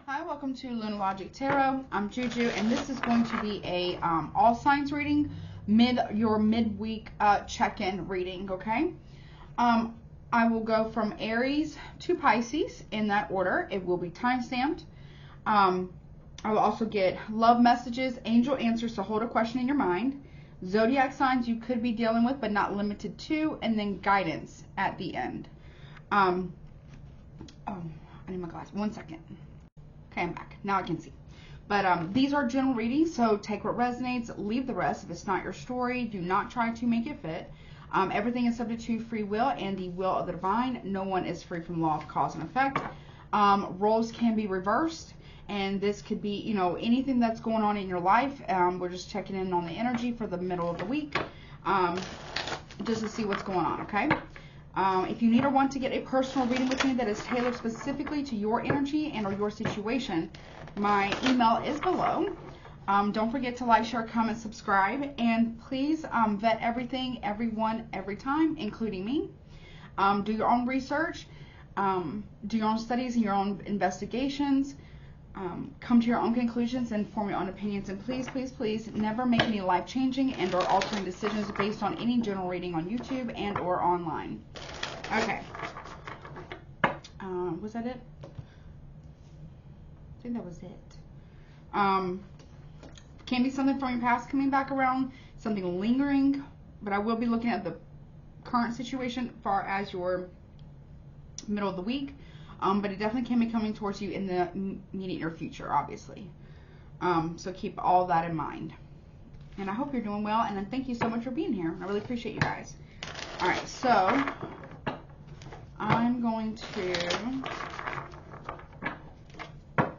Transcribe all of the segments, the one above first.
Hi, welcome to Lunar Logic Tarot. I'm Juju, and this is going to be a all signs reading, your midweek check-in reading. Okay. I will go from Aries to Pisces in that order. It will be time-stamped. I will also get love messages, angel answers to hold a question in your mind, zodiac signs you could be dealing with but not limited to, and then guidance at the end. Oh, I need my glass. 1 second. Okay, I'm back. Now I can see. But these are general readings, so take what resonates, leave the rest. If it's not your story, do not try to make it fit. Everything is subject to free will and the will of the divine. No one is free from law of cause and effect. Roles can be reversed, and this could be, you know, anything that's going on in your life. We're just checking in on the energy for the middle of the week, just to see what's going on, okay? If you need or want to get a personal reading with me that is tailored specifically to your energy and or your situation, my email is below. Don't forget to like, share, comment, subscribe, and please vet everything, everyone, every time, including me. Do your own research, do your own studies and your own investigations. Come to your own conclusions and form your own opinions, and please, please, please never make any life-changing and or altering decisions based on any general reading on YouTube and or online. Okay. Was that it? I think that was it. Can be something from your past coming back around, something lingering, but I will be looking at the current situation as far as your middle of the week. But it definitely can be coming towards you in the immediate near future, obviously. So keep all that in mind. And I hope you're doing well, and then thank you so much for being here. I really appreciate you guys. All right, so I'm going to... All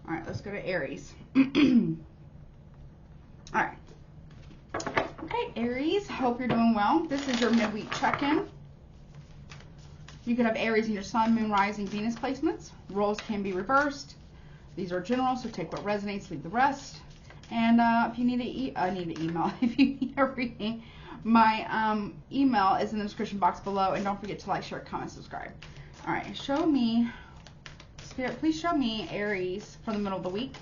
right, let's go to Aries. All right. Okay, Aries, hope you're doing well. This is your midweek check-in. You could have Aries in your Sun, Moon, Rising, Venus placements. Roles can be reversed. These are general, so take what resonates, leave the rest. And if you need an email, if you need a reading, my email is in the description box below. And don't forget to like, share, comment, subscribe. All right, show me, Spirit, please show me Aries for the middle of the week.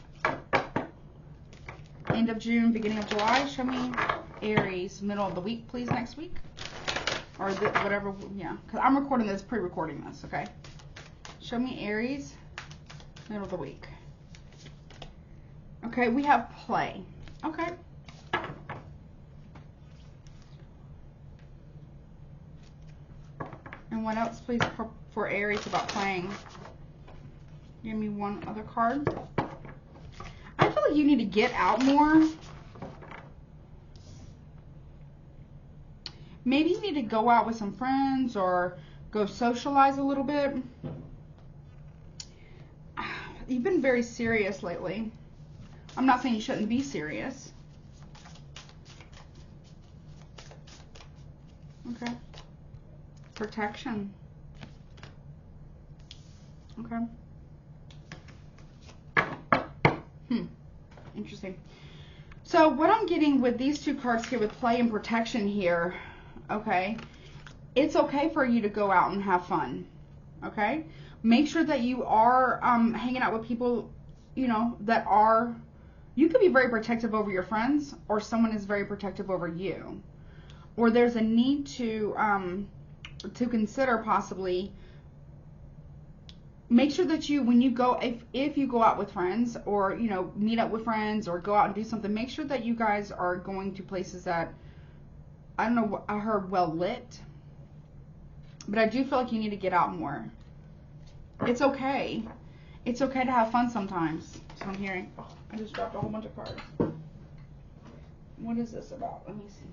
End of June, beginning of July. Show me Aries, middle of the week, please, next week. Or whatever, yeah, because I'm recording this, pre-recording this, okay? Show me Aries, middle of the week. Okay, we have play. Okay. And what else, please, for Aries about playing? Give me one other card. I feel like you need to get out more. Maybe you need to go out with some friends or go socialize a little bit. You've been very serious lately. I'm not saying you shouldn't be serious. Okay. Protection. Okay. Interesting. So what I'm getting with these two cards here with play and protection here, okay, it's okay for you to go out and have fun, okay? Make sure that you are hanging out with people, you know, that are, you could be very protective over your friends, or someone is very protective over you. Or there's a need to consider possibly, make sure that you, when you go, if you go out with friends, or, you know, meet up with friends, or go out and do something, make sure that you guys are going to places that, I don't know, I heard well lit, but I do feel like you need to get out more. It's okay. It's okay to have fun sometimes. So I'm hearing, oh, I just dropped a whole bunch of cards. What is this about? Let me see.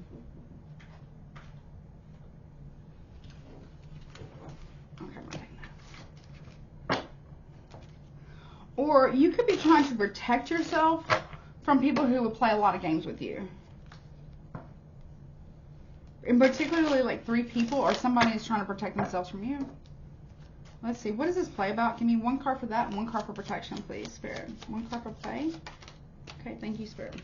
Okay, I'm writing that. Or you could be trying to protect yourself from people who would play a lot of games with you. And particularly like 3 people, or somebody is trying to protect themselves from you. Let's see, what does this play about? Give me 1 card for that and 1 card for protection, please, Spirit. 1 card for play. Okay, thank you, Spirit.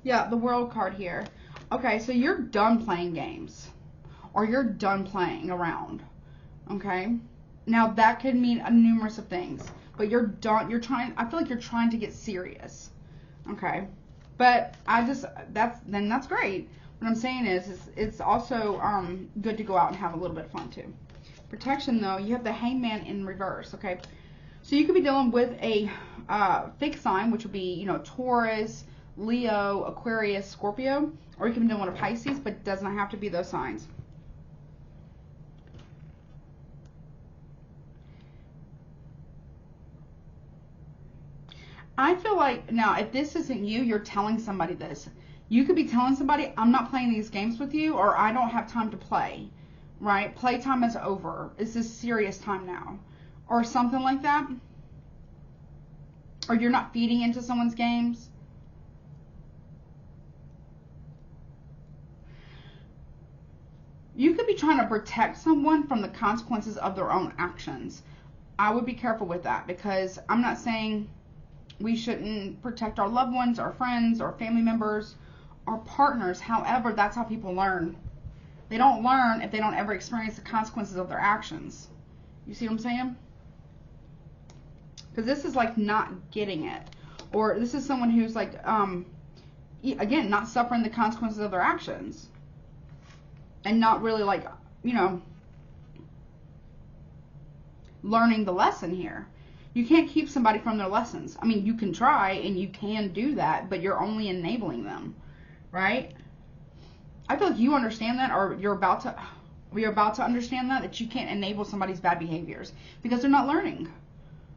Yeah, the World card here. Okay, so you're done playing games, or you're done playing around. Okay, Now that could mean numerous of things, but you're done. I feel like you're trying to get serious. Okay. But that's great. What I'm saying is it's also good to go out and have a little bit of fun too. Protection though, you have the Hangman in reverse, okay? So you could be dealing with a fixed sign, which would be, you know, Taurus, Leo, Aquarius, Scorpio, or you can be dealing with a Pisces, but it does not have to be those signs. I feel like, now, if this isn't you, you're telling somebody this. You could be telling somebody, I'm not playing these games with you, or I don't have time to play, right? Playtime is over. This is serious time now. Or something like that. Or you're not feeding into someone's games. You could be trying to protect someone from the consequences of their own actions. I would be careful with that, because I'm not saying we shouldn't protect our loved ones, our friends, our family members, our partners. However, that's how people learn. They don't learn if they don't ever experience the consequences of their actions. You see what I'm saying? Because this is like not getting it. Or this is someone who's like, again, not suffering the consequences of their actions. And not really like, you know, learning the lesson here. You can't keep somebody from their lessons. I mean, you can try and you can do that, but you're only enabling them, right? I feel like you understand that, or you're about to understand that you can't enable somebody's bad behaviors because they're not learning.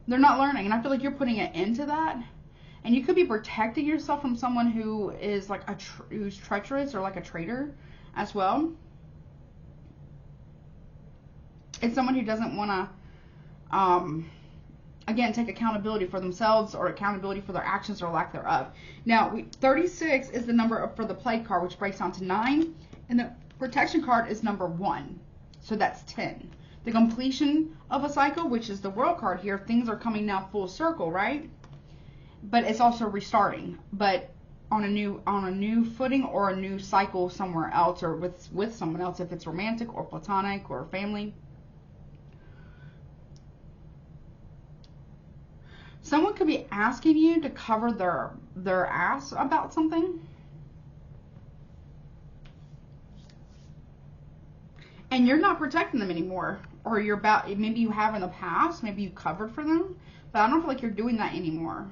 They're not learning, and I feel like you're putting it into that. And you could be protecting yourself from someone who is like who's treacherous or like a traitor as well. It's someone who doesn't want to again, take accountability for themselves or accountability for their actions or lack thereof. Now, 36 is the number for the plague card, which breaks down to 9. And the protection card is number 1. So that's 10. The completion of a cycle, which is the world card here, things are coming now full circle, right? But it's also restarting, but on a new footing or a new cycle somewhere else, or with someone else, if it's romantic or platonic or family. Someone could be asking you to cover their ass about something. And you're not protecting them anymore. Or maybe you have in the past, maybe you covered for them. But I don't feel like you're doing that anymore.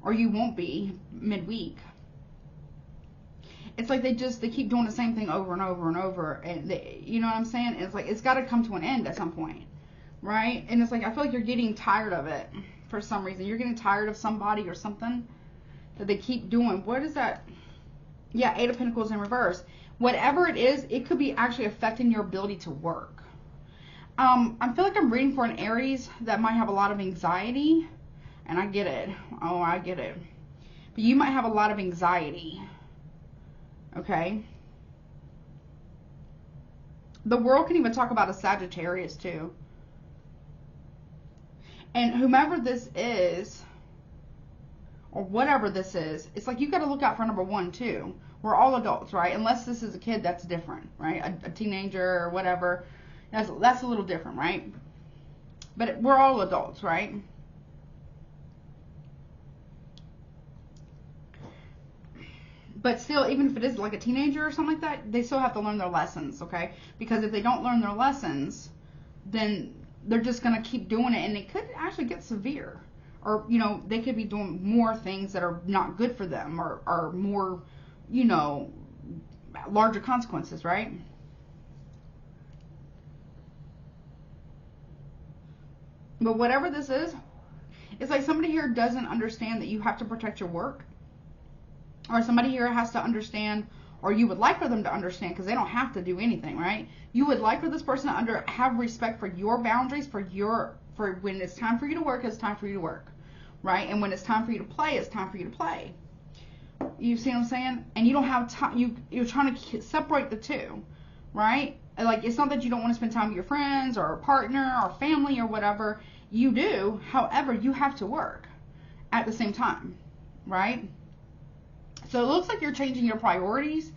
Or you won't be midweek. It's like they keep doing the same thing over and over and over. And you know what I'm saying? It's like, it's got to come to an end at some point. Right? And it's like, I feel like you're getting tired of it. For some reason, you're getting tired of somebody or something that they keep doing. What is that? Yeah, 8 of Pentacles in reverse. Whatever it is, it could be actually affecting your ability to work. I feel like I'm reading for an Aries that might have a lot of anxiety, and I get it. Oh, I get it. But you might have a lot of anxiety. Okay. The world can even talk about a Sagittarius too. And whomever this is, or whatever this is, it's like you got to look out for number 1 too. We're all adults, right? Unless this is a kid, that's different, right? A teenager or whatever, that's a little different, right? But we're all adults, right? But still, even if it is like a teenager or something like that, they still have to learn their lessons, okay? Because if they don't learn their lessons, then they're just going to keep doing it, and it could actually get severe. Or, you know, they could be doing more things that are not good for them, or more, you know, larger consequences, right? But whatever this is, it's like somebody here doesn't understand that you have to protect your work. Or somebody here has to understand, or you would like for them to understand, because they don't have to do anything, right? You would like for this person to have respect for your boundaries, for when it's time for you to work, it's time for you to work, right? And when it's time for you to play, it's time for you to play. You see what I'm saying? And you don't have time. You're trying to separate the two, right? Like, it's not that you don't want to spend time with your friends or a partner or family or whatever. You do. However, you have to work at the same time, right? So it looks like you're changing your priorities,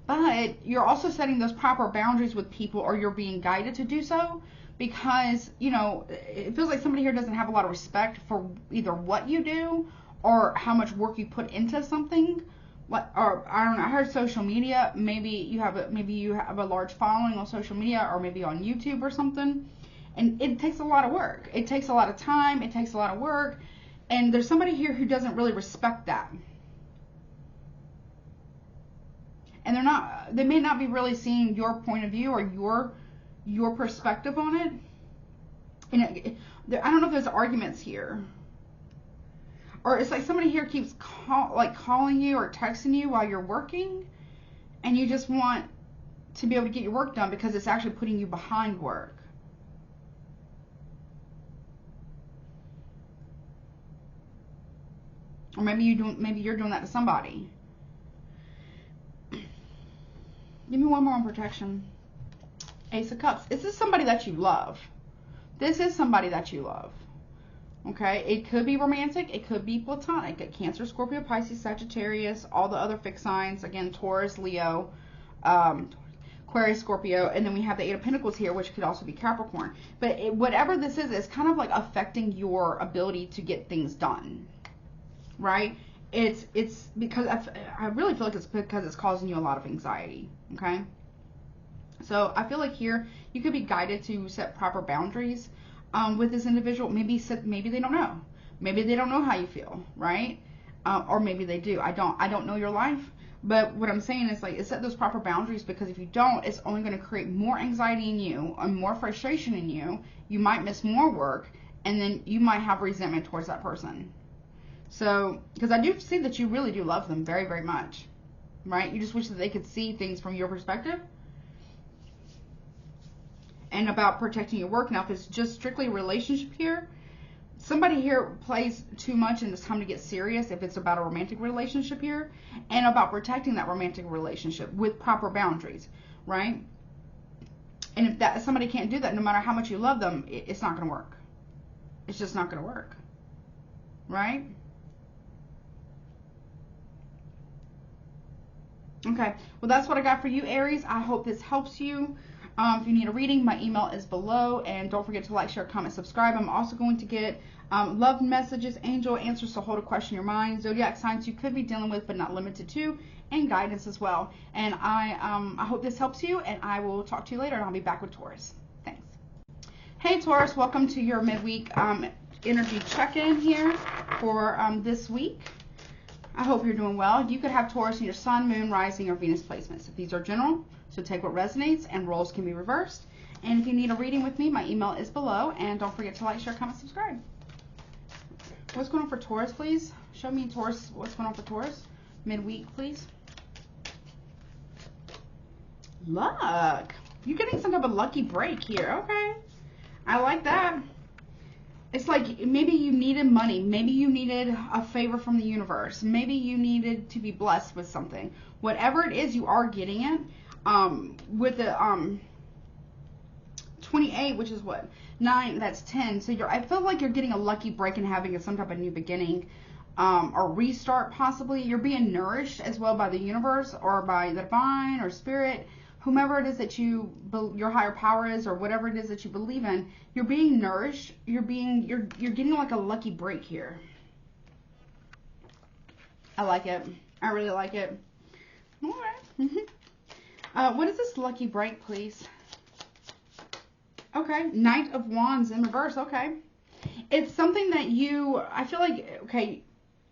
but you're also setting those proper boundaries with people, or you're being guided to do so. because, you know, it feels like somebody here doesn't have a lot of respect for either what you do or how much work you put into something. Or I don't know, I heard social media. Maybe you have a large following on social media, or maybe on YouTube or something. And it takes a lot of work. It takes a lot of time. It takes a lot of work. And there's somebody here who doesn't really respect that. And they may not be really seeing your point of view or your perspective on it. And I don't know if there's arguments here. Or it's like somebody here keeps calling you or texting you while you're working, and you just want to be able to get your work done because it's actually putting you behind work. Or maybe you're doing that to somebody. Give me one more on protection. Ace of Cups. This is somebody that you love. This is somebody that you love. Okay? It could be romantic. It could be platonic. Cancer, Scorpio, Pisces, Sagittarius, all the other fixed signs. Again, Taurus, Leo, Aquarius, Scorpio. And then we have the Eight of Pentacles here, which could also be Capricorn. But whatever this is, it's kind of like affecting your ability to get things done. Right? It's because I really feel like it's because it's causing you a lot of anxiety. Okay? So I feel like here you could be guided to set proper boundaries with this individual. Maybe they don't know. Maybe they don't know how you feel, right? Or maybe they do. I don't know your life. But what I'm saying is, like, set those proper boundaries, because if you don't, it's only going to create more anxiety in you and more frustration in you. You might miss more work, and then you might have resentment towards that person. So, because I do see that you really do love them very, very much, right? You just wish that they could see things from your perspective. And about protecting your work. Now, if it's just strictly a relationship here, somebody here plays too much and it's time to get serious if it's about a romantic relationship here, and about protecting that romantic relationship with proper boundaries, right? And if somebody can't do that, no matter how much you love them, it's not going to work. It's just not going to work, right? Okay, well, that's what I got for you, Aries. I hope this helps you. If you need a reading, my email is below, and don't forget to like, share, comment, subscribe. I'm also going to get love messages, angel answers to hold a question in your mind, zodiac signs you could be dealing with but not limited to, and guidance as well. And I hope this helps you, and I will talk to you later, and I'll be back with Taurus. Thanks. Hey, Taurus, welcome to your midweek energy check-in here for this week. I hope you're doing well. You could have Taurus in your sun, moon, rising, or Venus placements. If these are general, so take what resonates, and roles can be reversed. And if you need a reading with me, my email is below. And don't forget to like, share, comment, subscribe. What's going on for Taurus, please? Show me, Taurus, what's going on for Taurus midweek, please. Luck. You're getting some type of lucky break here. Okay. I like that. It's like maybe you needed money. Maybe you needed a favor from the universe. Maybe you needed to be blessed with something. Whatever it is, you are getting it. With the 28, which is what? 9, that's 10. So I feel like you're getting a lucky break and having some type of new beginning, or restart possibly. You're being nourished as well by the universe or by the divine or spirit. Whomever it is that your higher power is, or whatever it is that you believe in, you're being nourished. You're getting like a lucky break here. I like it. I really like it. All right. What is this lucky break, please? Okay, Knight of Wands in reverse. Okay, it's something that I feel like, okay,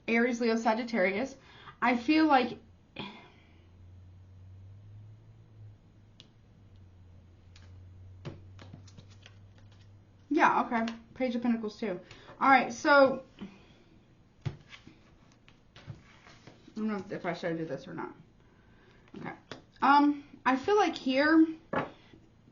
Aries, Leo, Sagittarius. I feel like yeah, okay. Page of Pentacles too. All right, so I don't know if I should do this or not. Okay. I feel like here,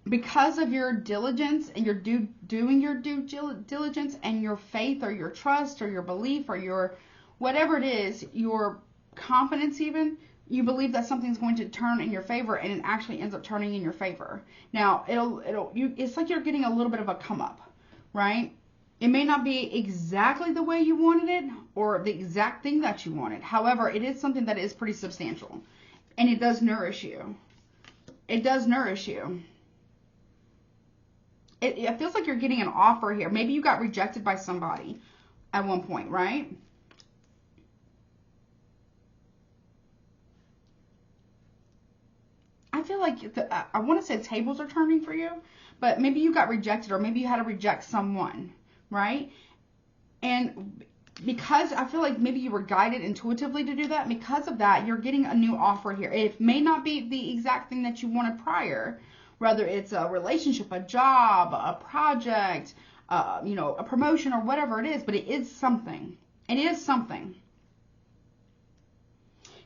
because of your diligence and your doing your due diligence and your faith or your trust or your belief or your whatever it is, your confidence even, you believe that something's going to turn in your favor, and it actually ends up turning in your favor. Now, it's like you're getting a little bit of a come up, right? It may not be exactly the way you wanted it or the exact thing that you wanted. However, it is something that is pretty substantial, and it does nourish you. It does nourish you. it feels like you're getting an offer here. Maybe you got rejected by somebody at one point, right? I feel like I want to say tables are turning for you, but maybe you got rejected, or maybe you had to reject someone, right? And because I feel like maybe you were guided intuitively to do that, because of that, you're getting a new offer here. It may not be the exact thing that you wanted prior, whether it's a relationship, a job, a project, you know, a promotion, or whatever it is, but it is something. It is something.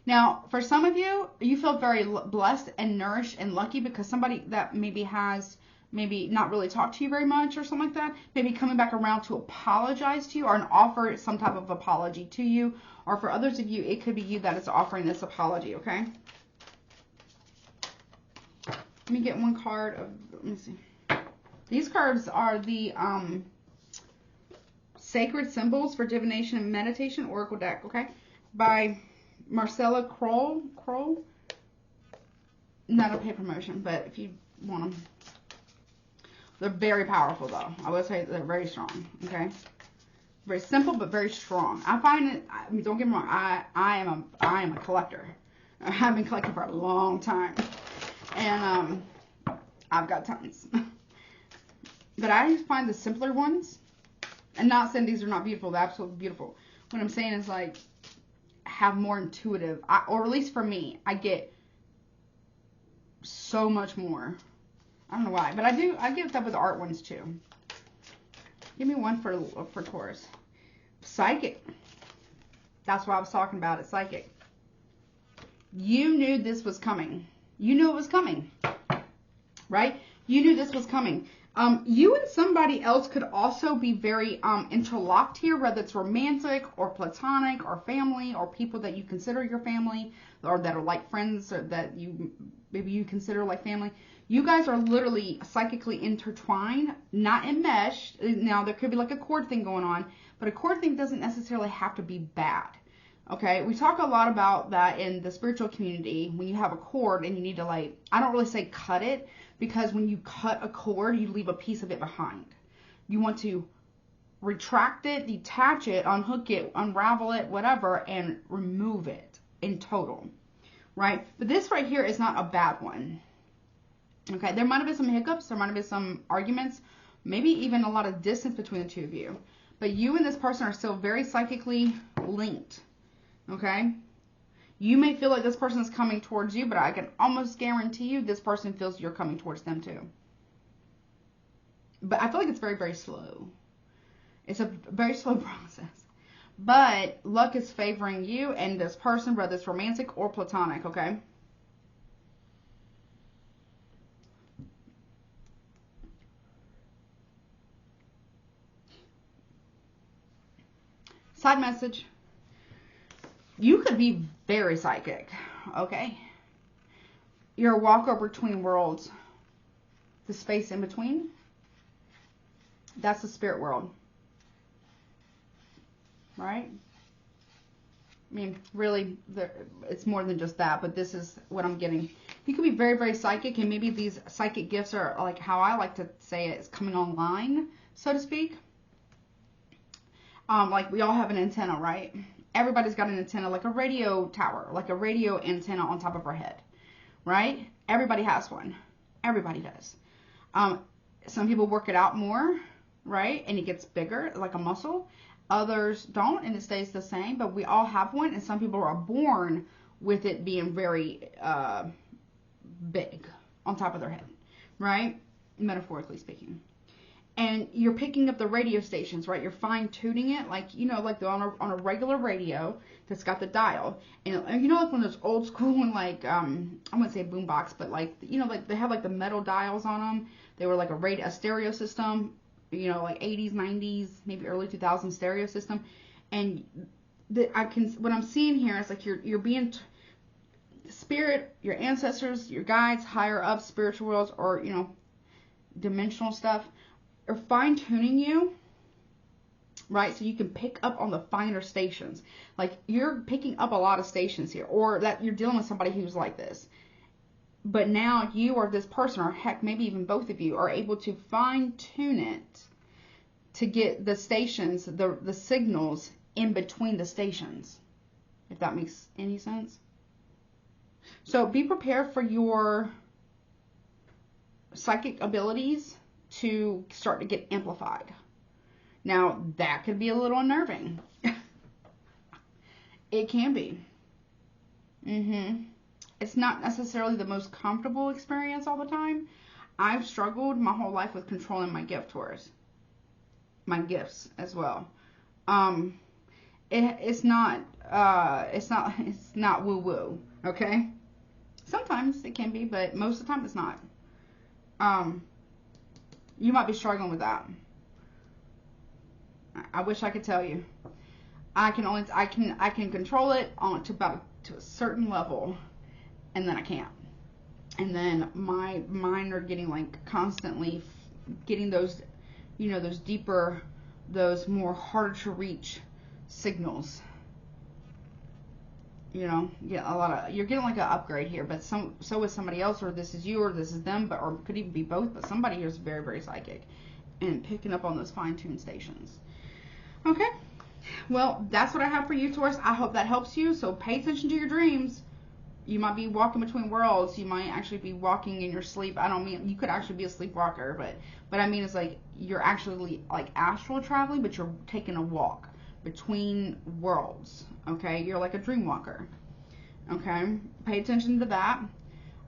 Now, for some of you, you feel very blessed and nourished and lucky because somebody that maybe has not really talked to you very much or something like that, maybe coming back around to apologize to you or offer some type of apology to you. Or for others of you, it could be you that is offering this apology, okay? Let me get one card of, let me see. These cards are the Sacred Symbols for Divination and Meditation Oracle deck, okay? By Marcella Kroll. Not a paid promotion, but if you want them. They're very powerful, though. I would say they're very strong, okay? Very simple, but very strong. I find it, I mean, don't get me wrong, I am a collector. I've been collecting for a long time. And I've got tons. But I just find the simpler ones, and not saying these are not beautiful, they're absolutely beautiful. What I'm saying is, like, have more intuitive, or at least for me, I get so much more. I don't know why, but I get that with the art ones too. Give me one for Taurus. Psychic. That's what I was talking about. It's psychic. You knew this was coming. You knew it was coming, right? You knew this was coming. You and somebody else could also be very interlocked here, whether it's romantic or platonic or family or people that you consider your family or that are like friends or that maybe you consider like family. You guys are literally psychically intertwined, not enmeshed. Now, there could be like a cord thing going on, but a cord thing doesn't necessarily have to be bad. Okay, we talk a lot about that in the spiritual community. When you have a cord and you need to, like, I don't really say cut it, because when you cut a cord, you leave a piece of it behind. You want to retract it, detach it, unhook it, unravel it, whatever, and remove it in total, right? But this right here is not a bad one. Okay, there might have been some hiccups, there might have been some arguments, maybe even a lot of distance between the two of you. But you and this person are still very psychically linked. Okay, you may feel like this person is coming towards you, but I can almost guarantee you this person feels you're coming towards them too. But I feel like it's very, very slow. It's a very slow process. But luck is favoring you and this person, whether it's romantic or platonic, okay? Side message. You could be very psychic, okay? You're a walker between worlds. The space in between, that's the spirit world, right? I mean, really, it's more than just that, but this is what I'm getting. You could be very, very psychic, and maybe these psychic gifts are, like how I like to say it, is coming online, so to speak. Like we all have an antenna, right? Everybody's got an antenna, like a radio tower, like a radio antenna on top of our head, right? Everybody has one. Everybody does. Some people work it out more, right? And it gets bigger, like a muscle. Others don't, and it stays the same. But we all have one, and some people are born with it being very big on top of their head, right? Metaphorically speaking. And you're picking up the radio stations, right? You're fine-tuning it, like, you know, like on a regular radio that's got the dial. And you know, like one of those old school and, like, I wouldn't say boombox, but, like, you know, like they have, like, the metal dials on them. They were, like, a stereo system, you know, like 80s, 90s, maybe early 2000s stereo system. And what I'm seeing here is, like, you're being, spirit, your ancestors, your guides, higher up, spiritual worlds, or, you know, dimensional stuff, are fine-tuning you, right? So you can pick up on the finer stations. Like, you're picking up a lot of stations here, or that you're dealing with somebody who's like this. But now you or this person, or heck, maybe even both of you, are able to fine tune it to get the stations, the signals in between the stations, if that makes any sense. So be prepared for your psychic abilities to start to get amplified. Now, that could be a little unnerving. It can be. It's not necessarily the most comfortable experience all the time. I've struggled my whole life with controlling my gift, Taurus. My gifts as well. It's not woo woo. Okay. Sometimes it can be, but most of the time it's not. You might be struggling with that. I wish I could tell you. I can control it to a certain level, and then I can't. And then my mine are getting like constantly getting those, you know, those deeper, those more harder to reach signals. You know, you're getting like an upgrade here, but so is somebody else, or this is you, or this is them, but or could even be both. But somebody here is very, very psychic and picking up on those fine-tuned stations. Okay, well, that's what I have for you, Taurus. I hope that helps you. So pay attention to your dreams. You might be walking between worlds. You might actually be walking in your sleep. I don't mean, you could actually be a sleepwalker, but I mean, it's like you're actually like astral traveling, but you're taking a walk between worlds. Okay, you're like a dream walker. Okay, pay attention to that.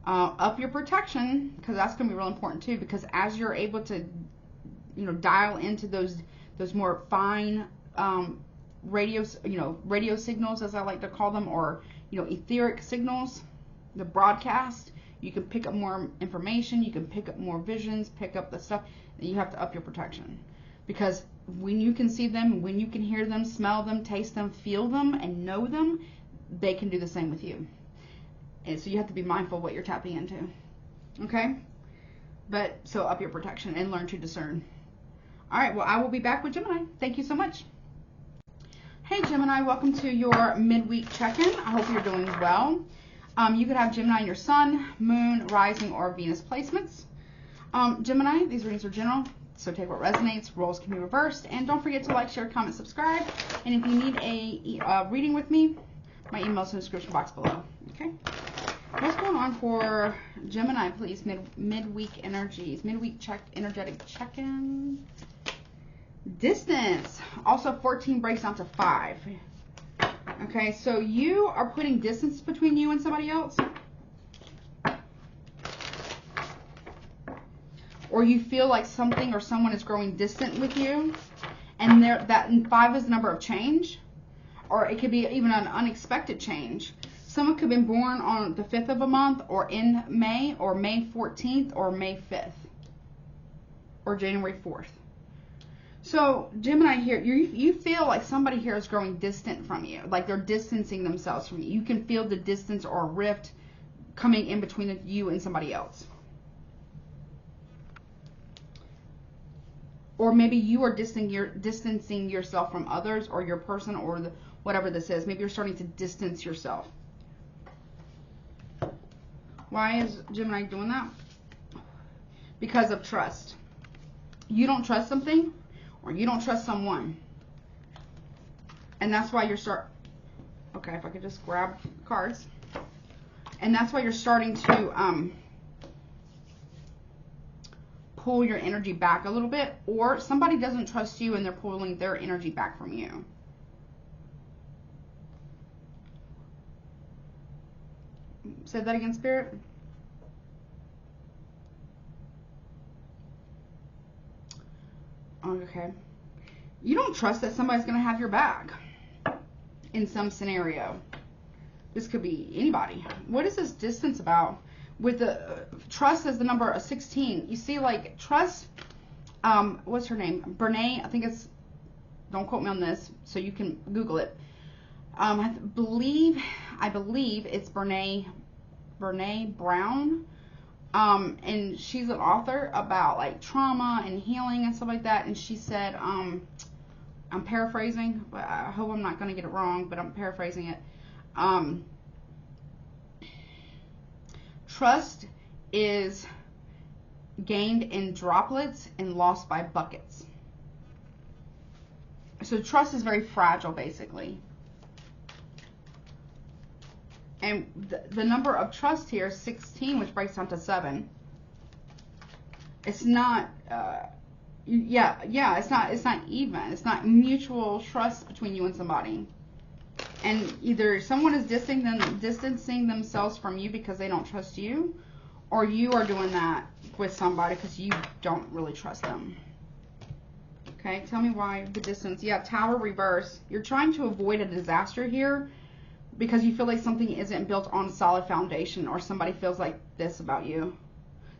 Up your protection, because that's going to be real important too, because as you're able to, you know, dial into those more fine radio signals, as I like to call them, or, you know, etheric signals, the broadcast, you can pick up more information, you can pick up more visions, pick up the stuff, and you have to up your protection. Because when you can see them, when you can hear them, smell them, taste them, feel them, and know them, they can do the same with you. And so you have to be mindful of what you're tapping into. Okay? But so up your protection and learn to discern. All right, well, I will be back with Gemini. Thank you so much. Hey, Gemini, welcome to your midweek check-in. I hope you're doing well. You could have Gemini in your sun, moon, rising, or Venus placements. Gemini, these readings are general, so take what resonates. Roles can be reversed. And don't forget to like, share, comment, subscribe. And if you need a reading with me, my email is in the description box below. Okay? What's going on for Gemini, please? Midweek energies. Midweek energetic check-in. Distance. Also 14 breaks down to 5. Okay, so you are putting distance between you and somebody else. Or you feel like something or someone is growing distant with you. And that 5 is the number of change. Or it could be even an unexpected change. Someone could have been born on the 5th of a month, or in May, or May 14th, or May 5th, or January 4th. So, Gemini here, you feel like somebody here is growing distant from you, like they're distancing themselves from you. You can feel the distance or a rift coming in between you and somebody else. Or maybe you are distancing yourself from others, or your person, or whatever this is. Maybe you're starting to distance yourself. Why is Gemini doing that? Because of trust. You don't trust something, or you don't trust someone. And that's why okay, if I could just grab cards. And that's why you're starting to pull your energy back a little bit, or somebody doesn't trust you and they're pulling their energy back from you. Say that again, Spirit. Okay. You don't trust that somebody's going to have your back in some scenario. This could be anybody. What is this distance about? With the trust as the number 16. You see, like, trust, what's her name? Brene, I think it's, don't quote me on this, so you can Google it. I believe it's Brene Brown. And she's an author about like trauma and healing and stuff like that. And she said, I'm paraphrasing, but I hope I'm not going to get it wrong, but I'm paraphrasing it. trust is gained in droplets and lost by buckets. So trust is very fragile, basically. And the number of trust here is 16, which breaks down to 7. It's not, it's not even. It's not mutual trust between you and somebody. And either someone is distancing themselves from you because they don't trust you, or you are doing that with somebody because you don't really trust them. Okay, tell me why the distance. Yeah, Tower reverse. You're trying to avoid a disaster here because you feel like something isn't built on a solid foundation, or somebody feels like this about you.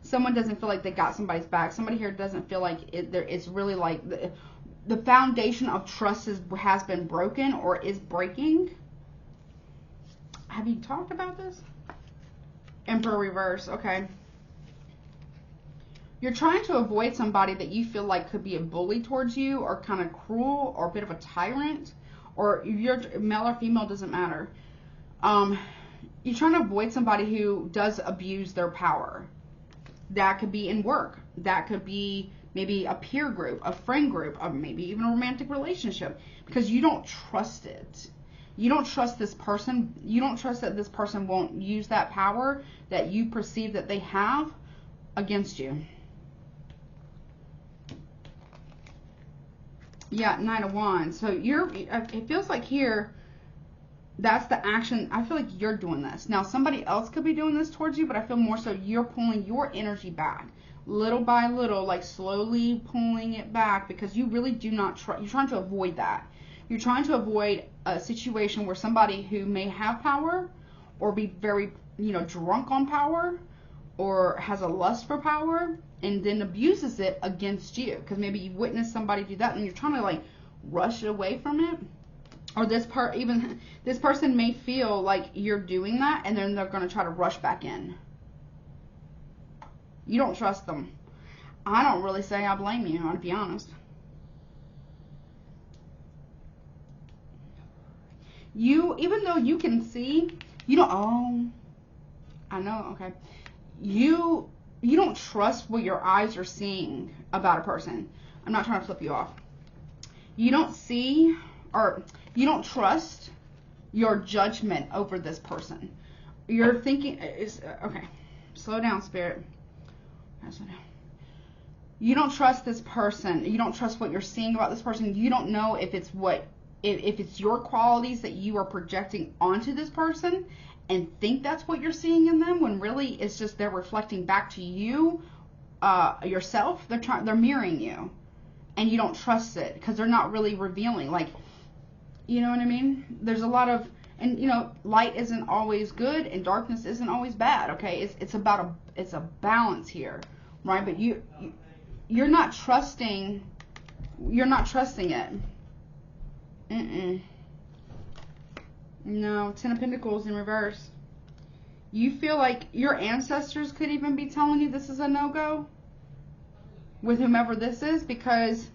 Someone doesn't feel like they got somebody's back. Somebody here doesn't feel like it's really like the foundation of trust has been broken or is breaking. Have you talked about this? Emperor reverse. Okay. You're trying to avoid somebody that you feel like could be a bully towards you, or kind of cruel, or a bit of a tyrant, or if you're male or female, doesn't matter. You're trying to avoid somebody who does abuse their power. That could be in work. That could be maybe a peer group, a friend group, or maybe even a romantic relationship, because you don't trust it. You don't trust this person. You don't trust that this person won't use that power that you perceive that they have against you. Yeah, 9 of Wands. So it feels like here, that's the action. I feel like you're doing this. Now, somebody else could be doing this towards you, but I feel more so you're pulling your energy back. Little by little, like slowly pulling it back, because you really do not trust. You're trying to avoid that. You're trying to avoid a situation where somebody who may have power, or be very, drunk on power, or has a lust for power, and then abuses it against you, because maybe you witnessed somebody do that and you're trying to like rush away from it. Or this person may feel like you're doing that, and then they're going to try to rush back in. You don't trust them. I don't really say I blame you, to be honest. Even though you can see, I know, okay. You don't trust what your eyes are seeing about a person. I'm not trying to flip you off. You don't see, or you don't trust your judgment over this person. You're thinking, okay, slow down, Spirit. Slow down. You don't trust this person. You don't trust what you're seeing about this person. You don't know if it's if it's your qualities that you are projecting onto this person and think that's what you're seeing in them, when really it's just they're reflecting back to you, yourself. They're mirroring you, and you don't trust it because they're not really revealing. Like, you know what I mean? There's a lot of, and light isn't always good and darkness isn't always bad. Okay, it's about it's a balance here, right? But you're not trusting. You're not trusting it. No, 10 of Pentacles in reverse. You feel like your ancestors could even be telling you this is a no-go with whomever this is, because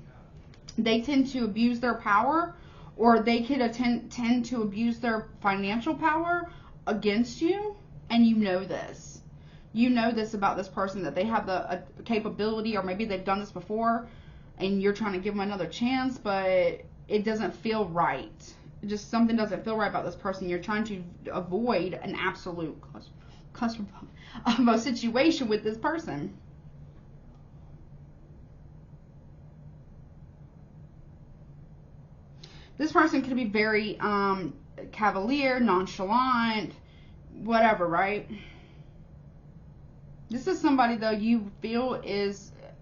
they tend to abuse their power, or they could tend to abuse their financial power against you, and you know this. You know this about this person, that they have the capability, or maybe they've done this before, and you're trying to give them another chance, but it doesn't feel right. Just something doesn't feel right about this person. You're trying to avoid an absolute cluster of a situation with this person. This person could be very cavalier, nonchalant, whatever, right? This is somebody, though, you feel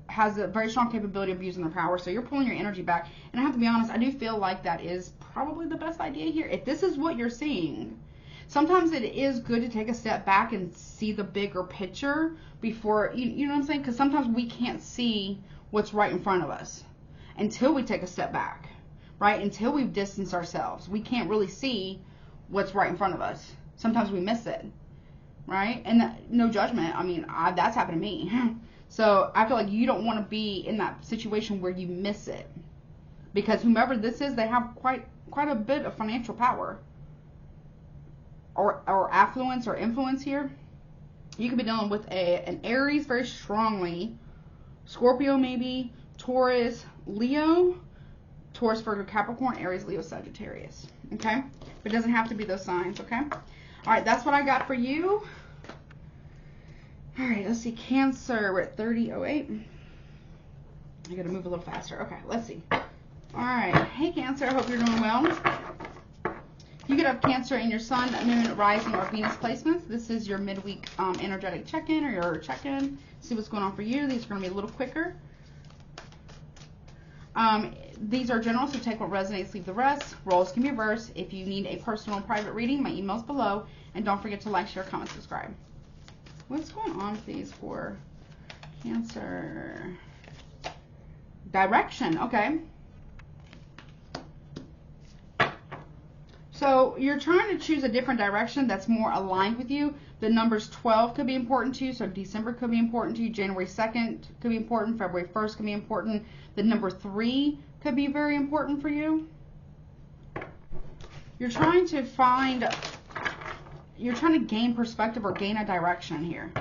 has a very strong capability of using their power, so you're pulling your energy back. And I have to be honest, I do feel like that is probably the best idea here. If this is what you're seeing, sometimes it is good to take a step back and see the bigger picture before, you know what I'm saying? Because sometimes we can't see what's right in front of us until we take a step back, right? Until we've distanced ourselves. We can't really see what's right in front of us. Sometimes we miss it, right? And no judgment. I mean, that's happened to me. So I feel like you don't want to be in that situation where you miss it, because whomever this is, they have quite a bit of financial power or affluence or influence here. You could be dealing with an Aries very strongly, Scorpio maybe, Taurus, Leo, Taurus, Virgo, Capricorn, Aries, Leo, Sagittarius. Okay? But it doesn't have to be those signs, okay? All right, that's what I got for you. All right, let's see. Cancer, we're at 30:08. I got to move a little faster. Okay, let's see. All right. Hey, Cancer. I hope you're doing well. You could have Cancer in your Sun, Moon, Rising, or Venus placements. This is your midweek energetic check-in or your check-in. See what's going on for you. These are going to be a little quicker. These are general, so take what resonates, leave the rest. Roles can be reversed. If you need a personal private reading, my email's below. And don't forget to like, share, comment, subscribe. What's going on, please, for Cancer? Direction, okay. So you're trying to choose a different direction that's more aligned with you. The numbers 12 could be important to you, so December could be important to you. January 2nd could be important. February 1st could be important. The number 3 could be very important for you. You're trying to gain perspective or gain a direction here.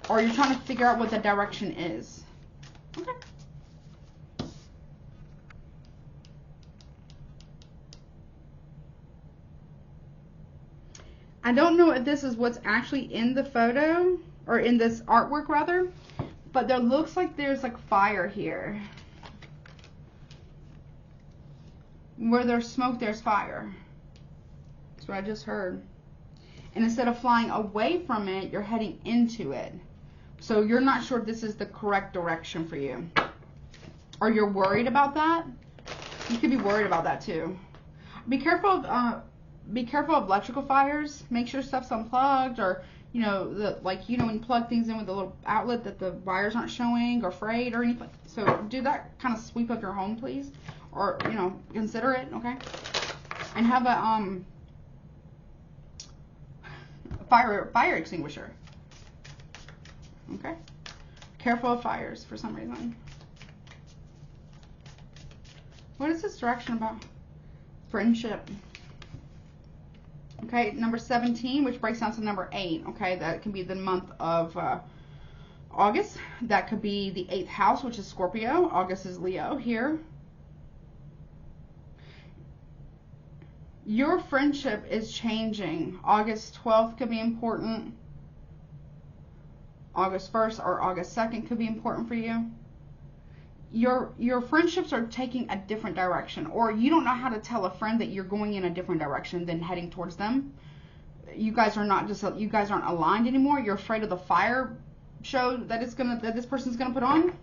Or you're trying to figure out what the direction is. Okay. I don't know if this is what's actually in the photo, or in this artwork rather, but there looks like there's like fire here. Where there's smoke, there's fire. That's what I just heard. And instead of flying away from it, you're heading into it. So you're not sure if this is the correct direction for you. Or you're worried about that. You could be worried about that too. Be careful of electrical fires. Make sure stuff's unplugged, or you know, when you plug things in with a little outlet that the wires aren't showing or frayed or anything. So do that kind of sweep of your home, please, or consider it, okay? And have a fire extinguisher. Okay? Careful of fires for some reason. What is this direction about? Friendship. Okay, number 17, which breaks down to number 8. Okay, that can be the month of August. That could be the 8th house, which is Scorpio. August is Leo here. Your friendship is changing. August 12th could be important. August 1st or August 2nd could be important for you. Your friendships are taking a different direction, or you don't know how to tell a friend that you're going in a different direction than heading towards them. You guys aren't aligned anymore. You're afraid of the fire show that this person's gonna put on.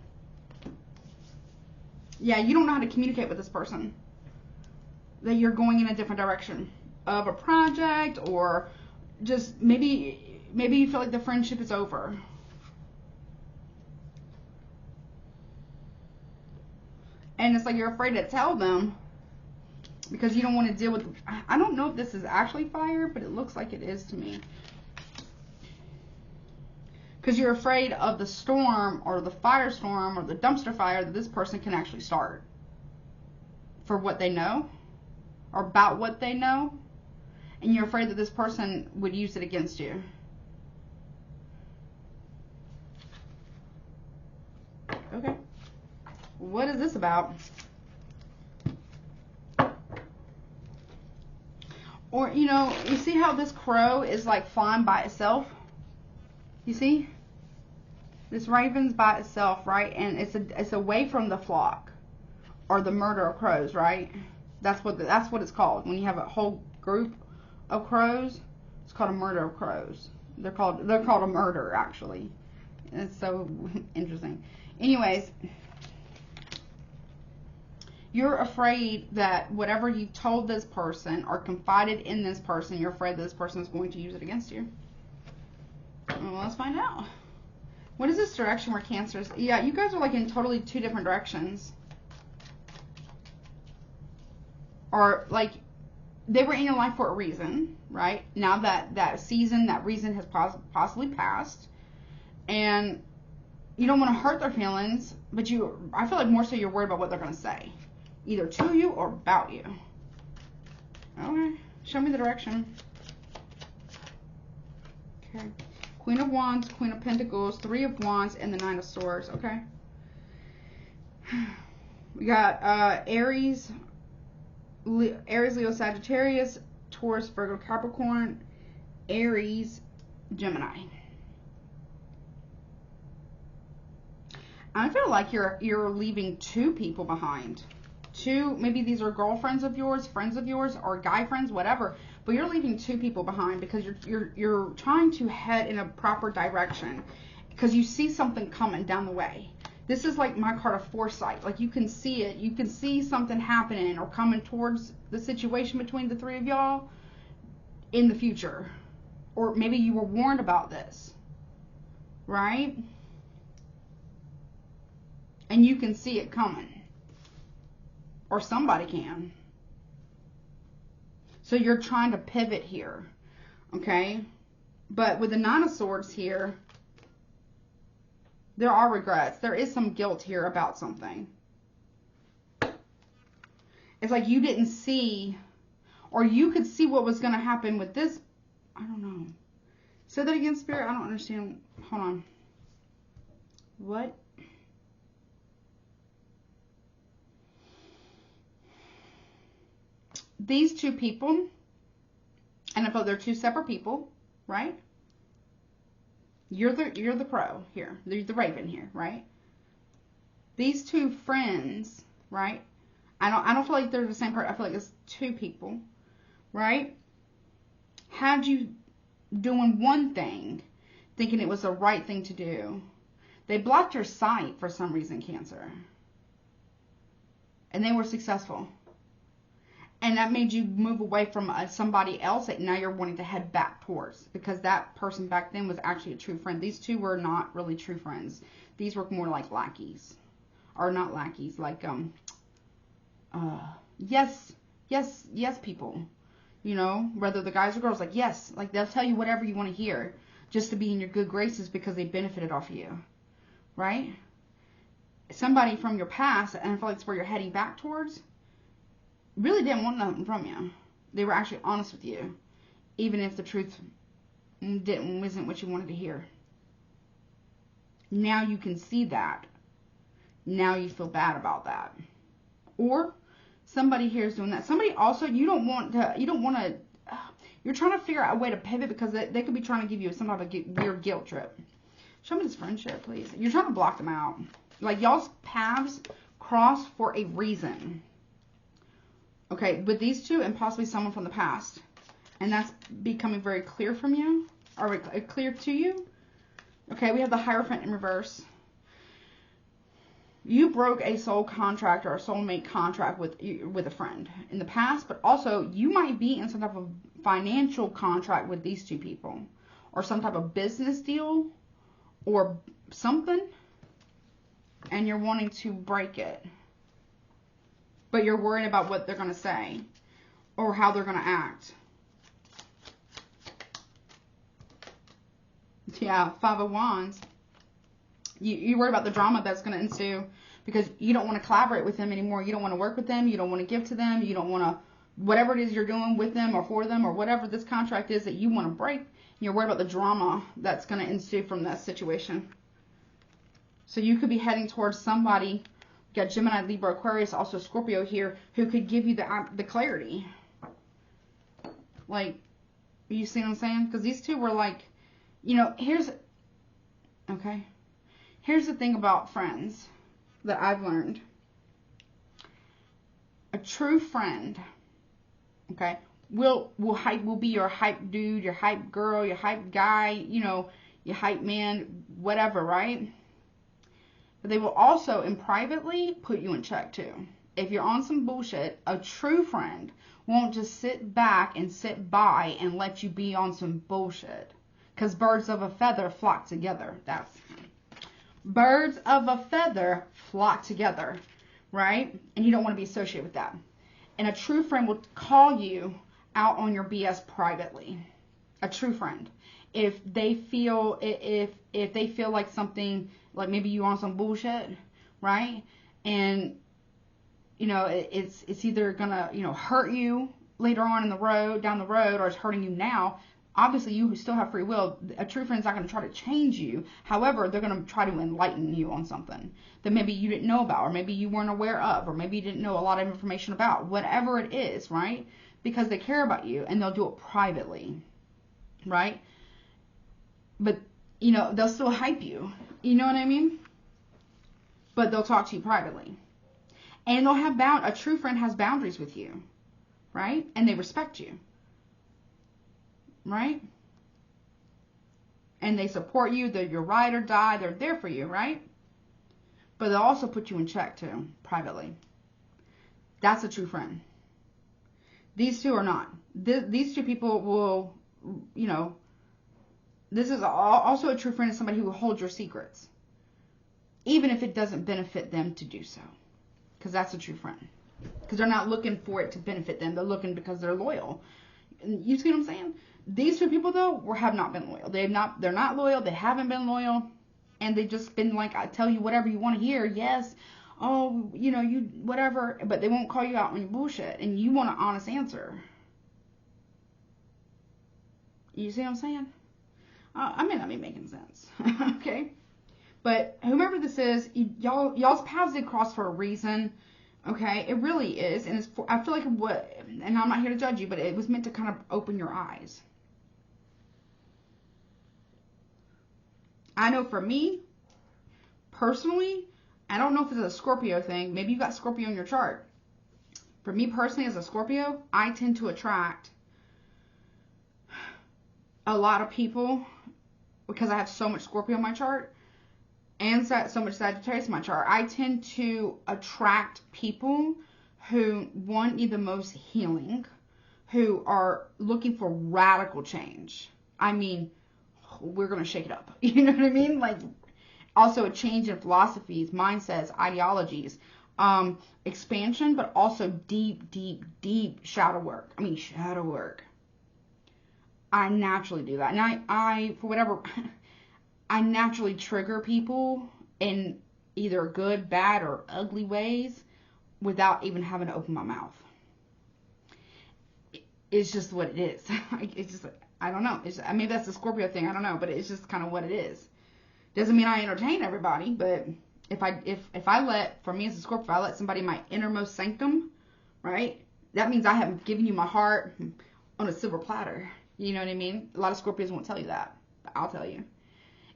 Yeah, you don't know how to communicate with this person that you're going in a different direction of a project, or just maybe you feel like the friendship is over. And it's like you're afraid to tell them because you don't want to deal with, I don't know if this is actually fire, but it looks like it is to me. Because you're afraid of the storm or the firestorm or the dumpster fire that this person can actually start for what they know or about what they know. And you're afraid that this person would use it against you. Okay. What is this about? Or, you see how this crow is like flying by itself? You see? This raven's by itself, right? And it's away from the flock or the murder of crows, right? That's what it's called. When you have a whole group of crows, it's called a murder of crows. They're called a murder, actually. It's so interesting. Anyways, you're afraid that whatever you told this person or confided in this person, you're afraid that this person is going to use it against you. Well, let's find out. What is this direction where Cancer is? Yeah, you guys are like in totally 2 different directions. Or like they were in your life for a reason, right? Now that reason has possibly passed. And you don't want to hurt their feelings, but I feel like more so you're worried about what they're going to say. Either to you or about you. Okay. Show me the direction. Okay. Queen of Wands, Queen of Pentacles, Three of Wands, and the Nine of Swords, okay? We got Aries, Leo, Sagittarius, Taurus, Virgo, Capricorn, Aries, Gemini. I feel like you're leaving two people behind. Two, maybe these are girlfriends of yours, friends of yours, or guy friends, whatever. But you're leaving two people behind because you're trying to head in a proper direction because you see something coming down the way. This is like my card of foresight. Like you can see it. You can see something happening or coming towards the situation between the three of y'all in the future. Or maybe you were warned about this, right? And you can see it coming. Or somebody can. So you're trying to pivot here, okay? But with the Nine of Swords here, there are regrets. There is some guilt here about something. It's like you didn't see, or you could see what was going to happen with this. I don't know. Say that again, Spirit. I don't understand. Hold on. What? These two people, and I feel they're two separate people, right? You're the crow here. You're the raven here, right? These two friends, right? I don't feel like they're the same person. I feel like it's two people, right? Had you doing one thing, thinking it was the right thing to do. They blocked your sight for some reason, Cancer. And they were successful. And that made you move away from somebody else that now you're wanting to head back towards. Because that person back then was actually a true friend. These two were not really true friends. These were more like lackeys. Or not lackeys. Like, yes people. You know, whether the guys or girls. Like, yes. Like, they'll tell you whatever you want to hear. Just to be in your good graces because they benefited off of you. Right? Somebody from your past, and I feel like it's where you're heading back towards, really didn't want nothing from you. They were actually honest with you, even if the truth wasn't what you wanted to hear. Now you can see that. Now you feel bad about that. Or somebody here is doing that. Somebody also, you're trying to figure out a way to pivot because they could be trying to give you some type of weird guilt trip. Show me this friendship, please. You're trying to block them out. Like, y'all's paths cross for a reason. Okay, with these two and possibly someone from the past. And that's becoming very clear from you. Or clear to you. Okay, we have the Hierophant in reverse. You broke a soul contract or a soulmate contract with a friend in the past. But also, you might be in some type of financial contract with these two people. Or some type of business deal. Or something. And you're wanting to break it. But you're worried about what they're going to say. Or how they're going to act. Yeah, Five of Wands. You worry about the drama that's going to ensue. Because you don't want to collaborate with them anymore. You don't want to work with them. You don't want to give to them. You don't want to... Whatever it is you're doing with them or for them. Or whatever this contract is that you want to break. You're worried about the drama that's going to ensue from that situation. So you could be heading towards somebody... You got Gemini, Libra, Aquarius, also Scorpio here, who could give you the clarity. Like, you see what I'm saying? Because these two were like, you know, here's the thing about friends that I've learned. A true friend, okay, will be your hype dude, your hype girl, your hype guy, you know, your hype man, whatever, right? But they will also, and privately, put you in check too. If you're on some bullshit, a true friend won't just sit back and sit by and let you be on some bullshit. Because birds of a feather flock together. Birds of a feather flock together, right? And you don't want to be associated with that. And a true friend will call you out on your BS privately. A true friend. If they feel like something, like maybe you on some bullshit, right? And you know, it's either gonna, you know, hurt you later on down the road, or it's hurting you now. Obviously, you still have free will. A true friend's not going to try to change you. However, they're going to try to enlighten you on something that maybe you didn't know about, or maybe you weren't aware of, or maybe you didn't know a lot of information about. Whatever it is, right? Because they care about you, and they'll do it privately, right? But, you know, they'll still hype you. You know what I mean? But they'll talk to you privately. And they'll have a true friend has boundaries with you, right? And they respect you, right? And they support you. They're your ride or die. They're there for you, right? But they'll also put you in check too, privately. That's a true friend. These two are not. These two people will, you know, this is also a true friend is somebody who will hold your secrets, even if it doesn't benefit them to do so. Because that's a true friend. Because they're not looking for it to benefit them. They're looking because they're loyal. You see what I'm saying? These two people, though, have not been loyal. They're not loyal. They haven't been loyal. And they've just been like, I tell you whatever you want to hear. Yes. Oh, you know, you whatever. But they won't call you out on your bullshit. And you want an honest answer. You see what I'm saying? I may not be making sense. Okay? But whomever this is, y'all's paths did cross for a reason. Okay? It really is. And I feel like and I'm not here to judge you, but it was meant to kind of open your eyes. I know for me, personally, I don't know if it's a Scorpio thing. Maybe you got Scorpio in your chart. For me personally, as a Scorpio, I tend to attract a lot of people because I have so much Scorpio in my chart and so much Sagittarius in my chart. I tend to attract people who need the most healing, who are looking for radical change. I mean, we're going to shake it up. You know what I mean? Like, also a change in philosophies, mindsets, ideologies, expansion, but also deep, deep, deep shadow work. I mean, shadow work. I naturally do that. And I for whatever, I naturally trigger people in either good, bad, or ugly ways without even having to open my mouth. It's just what it is. It's just, I don't know. Maybe that's a Scorpio thing. I don't know. But it's just kind of what it is. Doesn't mean I entertain everybody. But if I let, for me as a Scorpio, if I let somebody in my innermost sanctum, right? That means I have given you my heart on a silver platter. You know what I mean? A lot of Scorpios won't tell you that. But I'll tell you.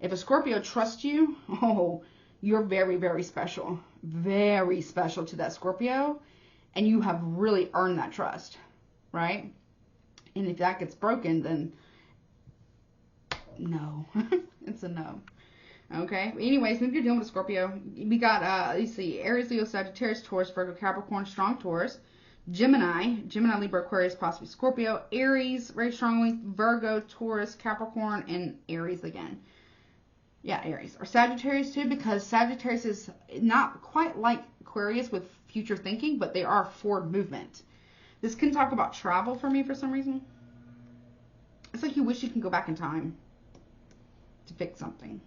If a Scorpio trusts you, oh, you're very, very special. Very special to that Scorpio. And you have really earned that trust. Right? And if that gets broken, then no. It's a no. Okay? Anyways, if you're dealing with a Scorpio, we got, let's see, Aries, Leo, Sagittarius, Taurus, Virgo, Capricorn, strong Taurus. Gemini, Libra, Aquarius, possibly Scorpio. Aries, very strongly. Virgo, Taurus, Capricorn, and Aries again. Yeah, Aries. Or Sagittarius too, because Sagittarius is not quite like Aquarius with future thinking, but they are forward movement. This can talk about travel for me for some reason. It's like you wish you can go back in time to fix something.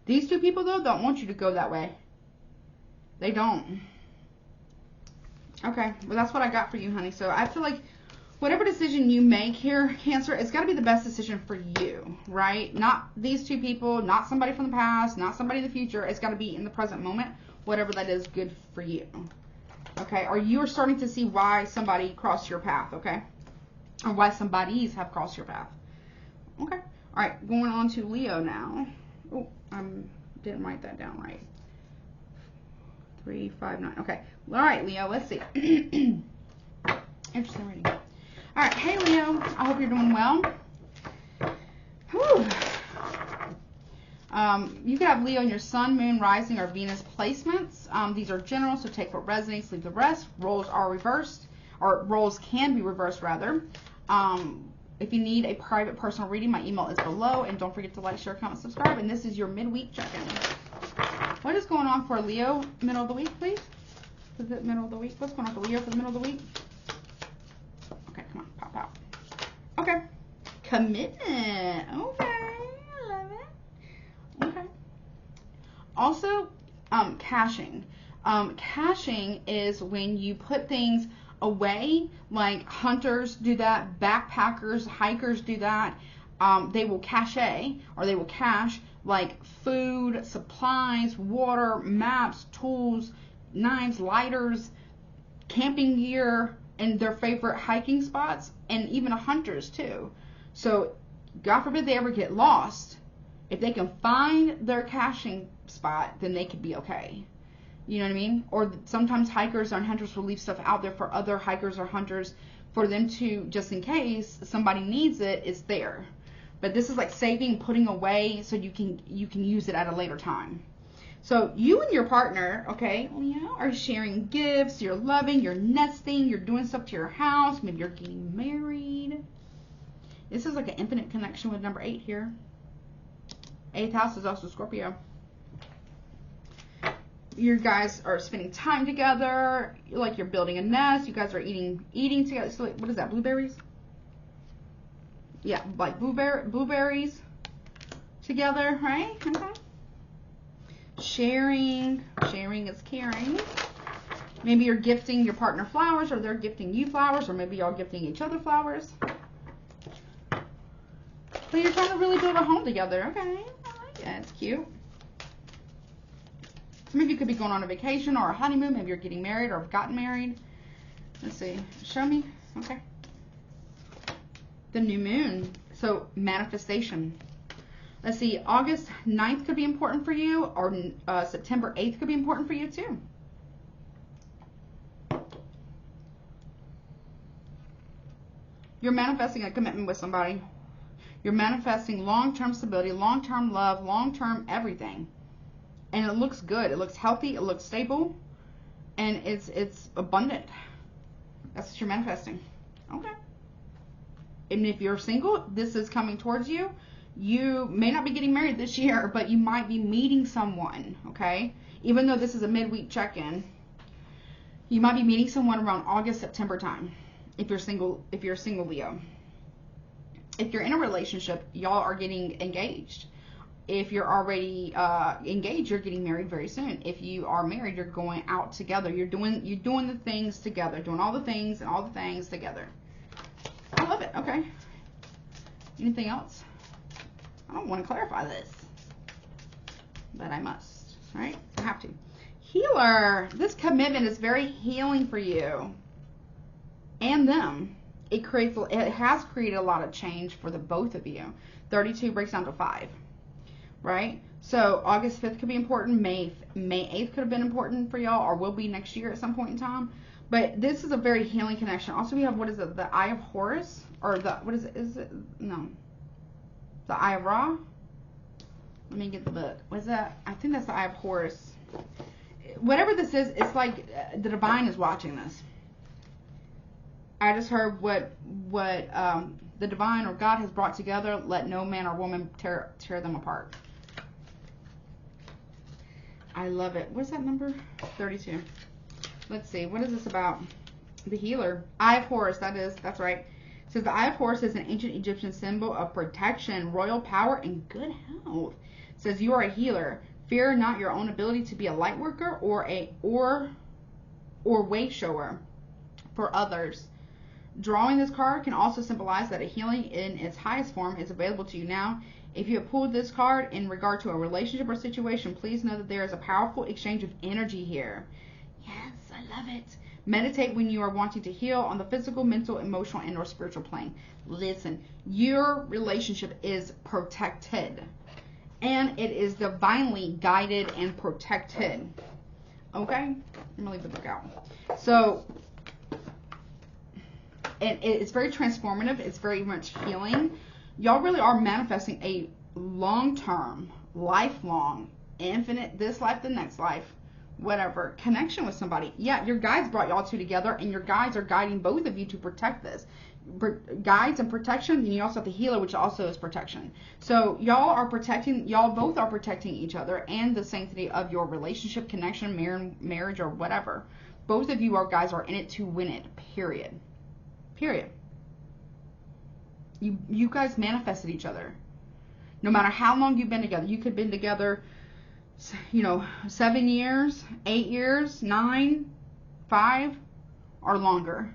These two people, though, don't want you to go that way. They don't. Okay, well, that's what I got for you, honey. So I feel like whatever decision you make here, Cancer, it's got to be the best decision for you, right? Not these two people, not somebody from the past, not somebody in the future. It's got to be in the present moment, whatever that is good for you. Okay, or you are starting to see why somebody crossed your path, okay? Or why somebodies have crossed your path. Okay, all right, going on to Leo now. Oh, I didn't write that down right. 3, 5, 9. Okay. All right, Leo. Let's see. Interesting reading. All right. Hey, Leo. I hope you're doing well. Whew. You could have Leo in your Sun, Moon, Rising, or Venus placements. These are general, so take what resonates, leave the rest. Roles are reversed, or roles can be reversed, rather. If you need a private personal reading, my email is below. And don't forget to like, share, comment, subscribe. And this is your midweek check-in. What is going on for Leo middle of the week, please? Is it middle of the week? What's going on for Leo for the middle of the week? Okay, come on, pop out. Okay. Commitment. Okay, I love it. Okay. Also, caching. Caching is when you put things away, like hunters do that, backpackers, hikers do that. They will cache, or they will cache, like food, supplies, water, maps, tools, knives, lighters, camping gear, and their favorite hiking spots, and even hunters too. So God forbid they ever get lost, if they can find their caching spot, then they could be okay. You know what I mean? Or sometimes hikers and hunters will leave stuff out there for other hikers or hunters, for them to, just in case somebody needs it, it's there. But this is like saving, putting away, so you can use it at a later time. So you and your partner, okay, Leo, are sharing gifts, you're loving, you're nesting, you're doing stuff to your house, maybe you're getting married. This is like an infinite connection with number 8 here. 8th house is also Scorpio. You guys are spending time together, like you're building a nest, you guys are eating together. So what is that, blueberries? Yeah, like blueberries together, right? Okay. Sharing is caring. Maybe you're gifting your partner flowers, or they're gifting you flowers, or maybe y'all gifting each other flowers. But you're trying to really build a home together. Okay, I like it. It's cute. Some of you could be going on a vacation or a honeymoon. Maybe you're getting married or have gotten married. Let's see. Show me. Okay. The new moon. So manifestation. Let's see. August 9th could be important for you, or September 8th could be important for you too. You're manifesting a commitment with somebody. You're manifesting long-term stability, long-term love, long-term everything. And it looks good. It looks healthy. It looks stable. And it's abundant. That's what you're manifesting. Okay. And if you're single, this is coming towards you. You may not be getting married this year, but you might be meeting someone, okay? Even though this is a midweek check-in, you might be meeting someone around August, September time. If you're single Leo. If you're in a relationship, y'all are getting engaged. If you're already engaged, you're getting married very soon. If you are married, you're going out together. You're doing the things together, doing all the things and all the things together. I love it. Okay. Anything else? I don't want to clarify this, but I must. Right? I have to. Healer. This commitment is very healing for you and them. It has created a lot of change for the both of you. 32 breaks down to 5. Right? So August 5th could be important. May 8th could have been important for y'all, or will be next year at some point in time. But this is a very healing connection. Also, we have, what is it? The Eye of Horus? Or the, what is it? Is it? No. The Eye of Ra? Let me get the book. What is that? I think that's the Eye of Horus. Whatever this is, it's like the divine is watching this. I just heard what the divine or God has brought together. Let no man or woman tear them apart. I love it. What's that number? 32. Let's see. What is this about? The healer. Eye of Horus. That's right. It says the Eye of Horus is an ancient Egyptian symbol of protection, royal power, and good health. It says you are a healer. Fear not your own ability to be a light worker or way shower for others. Drawing this card can also symbolize that a healing in its highest form is available to you now. If you have pulled this card in regard to a relationship or situation, please know that there is a powerful exchange of energy here. Yes, I love it. Meditate when you are wanting to heal on the physical, mental, emotional, and or spiritual plane. Listen, your relationship is protected. And it is divinely guided and protected. Okay? I'm going to leave the book out. So, it's very transformative. It's very much healing. Y'all really are manifesting a long-term, lifelong, infinite, this life, the next life, whatever, connection with somebody. Yeah, your guides brought y'all two together, and your guides are guiding both of you to protect this. Guides and protection, and you also have the healer, which also is protection. So y'all both are protecting each other and the sanctity of your relationship, connection, marriage, or whatever. Both of you guys are in it to win it, period. Period. You guys manifested each other. No matter how long you've been together. You could have been together, 7 years, 8 years, 9, 5, or longer.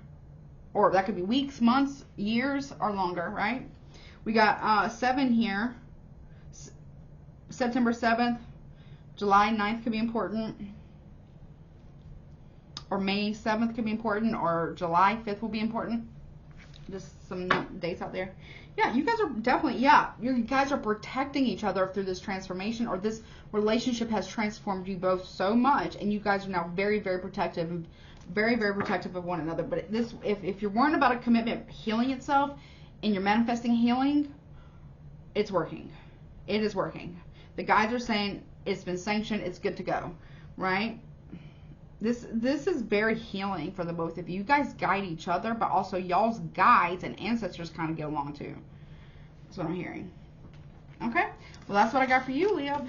Or that could be weeks, months, years, or longer, right? We got 7 here. September 7th, July 9th could be important. Or May 7th could be important. Or July 5th will be important. Just some dates out there. Yeah, you guys are definitely, yeah, you guys are protecting each other through this transformation, or this relationship has transformed you both so much, and you guys are now very, very protective, and very, very protective of one another. But this, if you're worrying about a commitment healing itself, and you're manifesting healing, it's working. It is working. The guides are saying it's been sanctioned, it's good to go, right? This is very healing for the both of you. You guys guide each other, but also y'all's guides and ancestors kind of get along too. That's what I'm hearing. Okay. Well, that's what I got for you, Leo.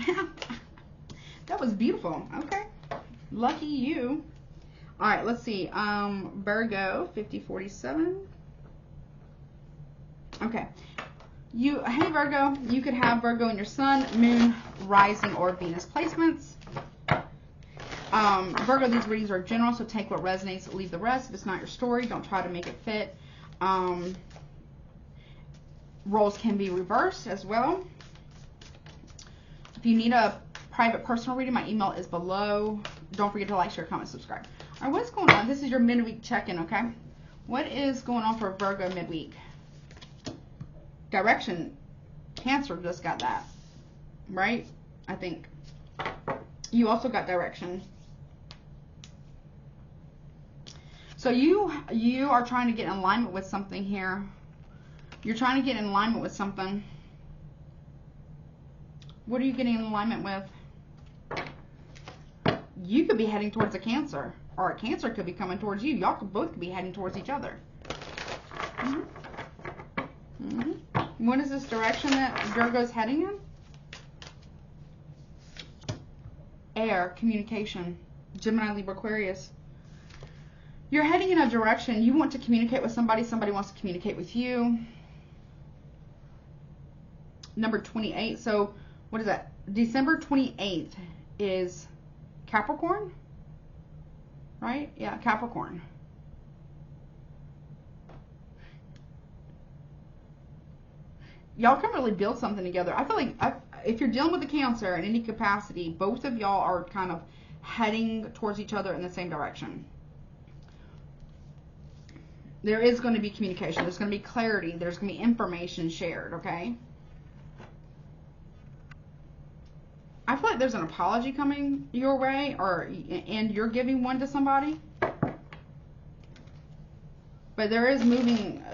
That was beautiful. Okay. Lucky you. All right. Let's see. Virgo 5047. Okay. Hey Virgo. You could have Virgo in your Sun, Moon, Rising, or Venus placements. Virgo, these readings are general, so take what resonates, leave the rest. If it's not your story, don't try to make it fit. Roles can be reversed as well. If you need a private personal reading, my email is below. Don't forget to like, share, comment, subscribe. All right, what's going on? This is your midweek check-in, okay? What is going on for Virgo midweek? Direction. Cancer just got that, right? I think. You also got direction. So you are trying to get in alignment with something here. You're trying to get in alignment with something. What are you getting in alignment with? You could be heading towards a Cancer, or a Cancer could be coming towards you. Y'all could both be heading towards each other. What is this direction that Virgo's heading in? Air, communication, Gemini, Libra, Aquarius. You're heading in a direction. You want to communicate with somebody. Somebody wants to communicate with you. Number 28. So what is that? December 28th is Capricorn, right? Yeah, Capricorn. Y'all can really build something together. I feel like if you're dealing with a Cancer in any capacity, both of y'all are kind of heading towards each other in the same direction. There is going to be communication. There's going to be clarity. There's going to be information shared, okay? I feel like there's an apology coming your way, and you're giving one to somebody. But there is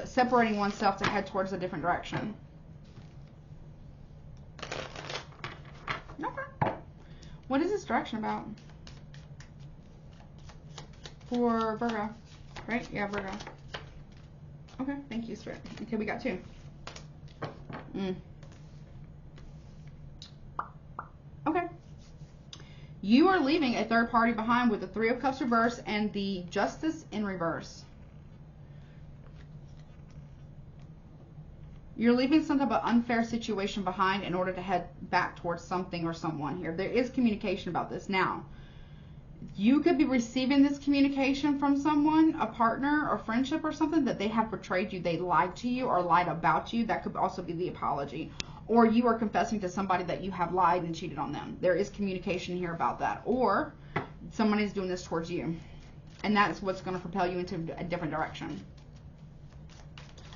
separating oneself to head towards a different direction. Okay. What is this direction about? For Virgo, right? Yeah, Virgo. Okay, thank you, Spirit. Okay, we got 2. Okay. You are leaving a third party behind with the 3 of Cups reverse and the Justice in reverse. You're leaving some type of unfair situation behind in order to head back towards something or someone here. There is communication about this. Now, you could be receiving this communication from someone, a partner or friendship or something, that they have betrayed you. They lied to you or lied about you. That could also be the apology. Or you are confessing to somebody that you have lied and cheated on them. There is communication here about that. Or someone is doing this towards you. And that is what's going to propel you into a different direction.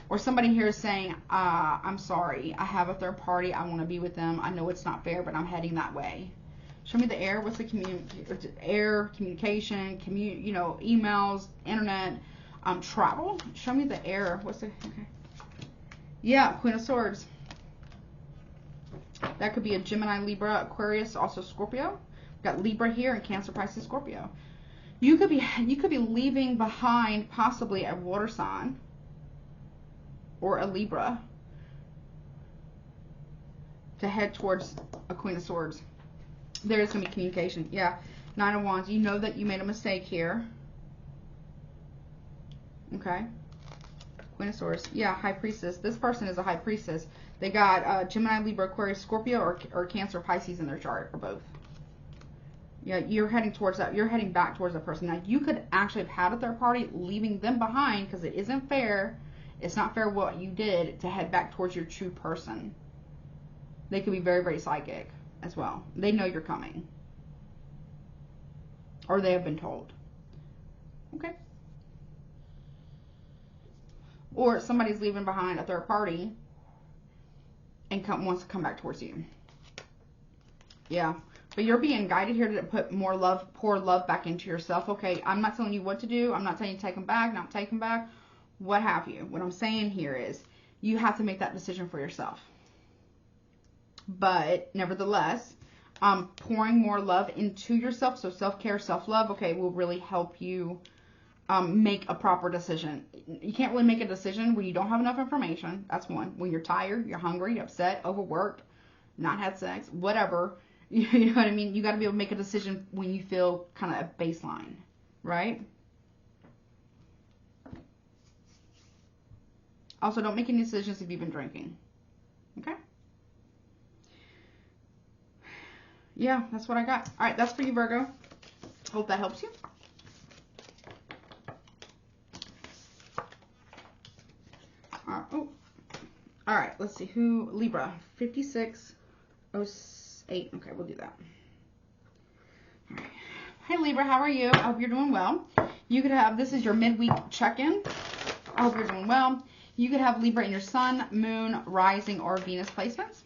Or somebody here is saying, I'm sorry. I have a third party. I want to be with them. I know it's not fair, but I'm heading that way. Show me the air. What's the air, communication, emails, internet, travel? Show me the air. What's the, okay. Yeah, Queen of Swords. That could be a Gemini, Libra, Aquarius, also Scorpio. We've got Libra here and Cancer, Pisces, Scorpio. You could be leaving behind possibly a water sign or a Libra to head towards a Queen of Swords. There is going to be communication. Yeah. 9 of Wands. You know that you made a mistake here. Okay. Queen of Swords. Yeah, High Priestess. This person is a High Priestess. They got Gemini, Libra, Aquarius, Scorpio, or Cancer, Pisces in their chart, or both. Yeah, you're heading towards that. You're heading back towards that person. Now, you could actually have had a third party, leaving them behind because it isn't fair. It's not fair what you did to head back towards your true person. They could be very, very psychic as well. They know you're coming. Or they have been told. Okay. Or somebody's leaving behind a third party and wants to come back towards you. Yeah. But you're being guided here to put more love, pour love back into yourself. Okay, I'm not telling you what to do. I'm not telling you to take them back, not take them back, what have you. What I'm saying here is you have to make that decision for yourself. But nevertheless, pouring more love into yourself, so self-care, self-love, okay, will really help you make a proper decision. You can't really make a decision when you don't have enough information. That's one. When you're tired, you're hungry, you're upset, overworked, not had sex, whatever. You know what I mean? You got to be able to make a decision when you feel kind of a baseline, right? Also, don't make any decisions if you've been drinking. Okay? Yeah, that's what I got. All right, that's for you, Virgo. Hope that helps you. All right, let's see. Who? Libra, 5608. Okay, we'll do that. All right. Hey, Libra, how are you? I hope you're doing well. You could have, this is your midweek check-in. I hope you're doing well. You could have Libra in your sun, moon, rising, or Venus placements.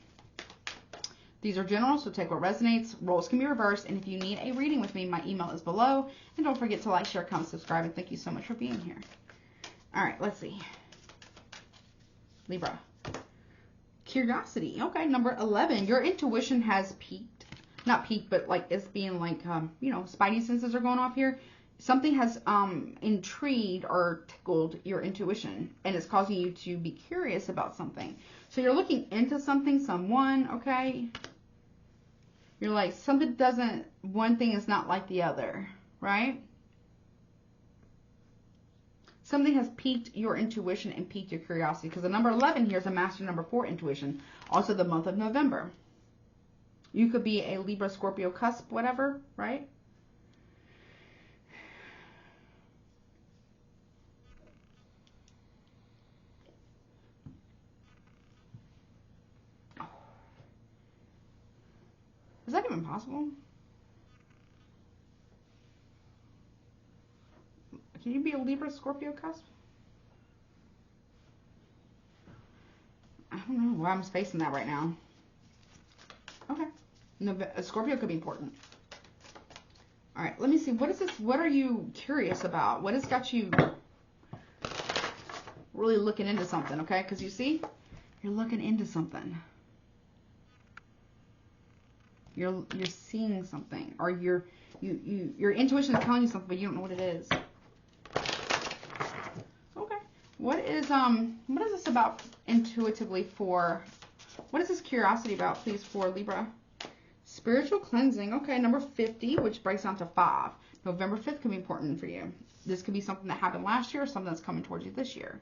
These are general, so take what resonates. Roles can be reversed. And if you need a reading with me, my email is below. And don't forget to like, share, comment, subscribe. And thank you so much for being here. All right, let's see. Libra. Curiosity. Okay, number 11. Your intuition has peaked. Not peaked, but like it's being like, you know, spidey senses are going off here. Something has intrigued or tickled your intuition. And it's causing you to be curious about something. So you're looking into something, someone, okay? You're like, something doesn't, one thing is not like the other, right? Something has piqued your intuition and piqued your curiosity. Because the number 11 here is a master number 4 intuition. Also the month of November. You could be a Libra, Scorpio, cusp, whatever, right? Is that even possible? Can you be a Libra, Scorpio, cusp? I don't know why I'm spacing that right now. Okay. Scorpio could be important. All right, let me see. What is this? What are you curious about? What has got you really looking into something, okay? Because you see, you're looking into something. You're seeing something, or your intuition is telling you something, but you don't know what it is. Okay. What is this about intuitively for? What is this curiosity about, please, for Libra? Spiritual cleansing. Okay, number 50, which breaks down to 5. November 5th could be important for you. This could be something that happened last year or something that's coming towards you this year.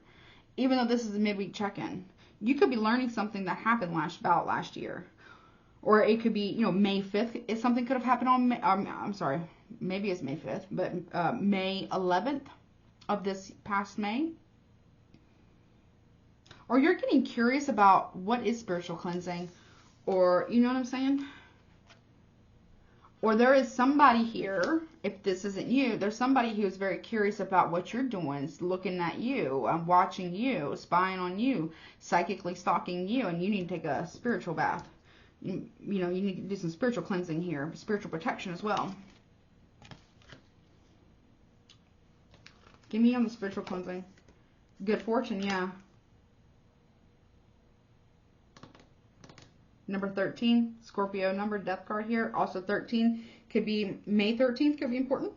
Even though this is a midweek check-in, you could be learning something that happened last year. Or it could be, you know, May 5th. If something could have happened on, I'm sorry, maybe it's May 5th, but May 11th of this past May. Or you're getting curious about what is spiritual cleansing, or, you know what I'm saying? Or there is somebody here, if this isn't you, there's somebody who is very curious about what you're doing, looking at you, watching you, spying on you, psychically stalking you, and you need to take a spiritual bath. You know, you need to do some spiritual cleansing here, spiritual protection as well. Give me on the spiritual cleansing. Good fortune, yeah. Number 13, Scorpio number, death card here. Also 13 could be, May 13th could be important.